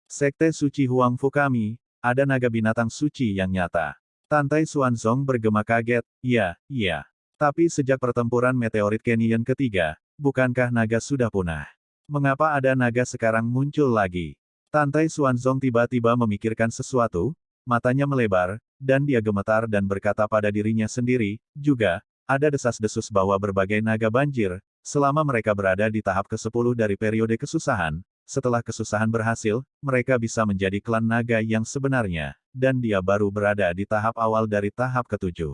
Sekte Suci Huang Fu kami, ada naga binatang suci yang nyata. Tantai Xuanzong bergema kaget, iya, iya. Tapi sejak pertempuran meteorit Canyon ketiga, bukankah naga sudah punah? Mengapa ada naga sekarang muncul lagi? Tantai Xuanzong tiba-tiba memikirkan sesuatu, matanya melebar, dan dia gemetar dan berkata pada dirinya sendiri, juga, ada desas-desus bahwa berbagai naga banjir, selama mereka berada di tahap ke-10 dari periode kesusahan, setelah kesusahan berhasil, mereka bisa menjadi klan naga yang sebenarnya, dan dia baru berada di tahap awal dari tahap ke-7.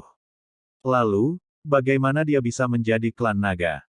Lalu, bagaimana dia bisa menjadi klan naga?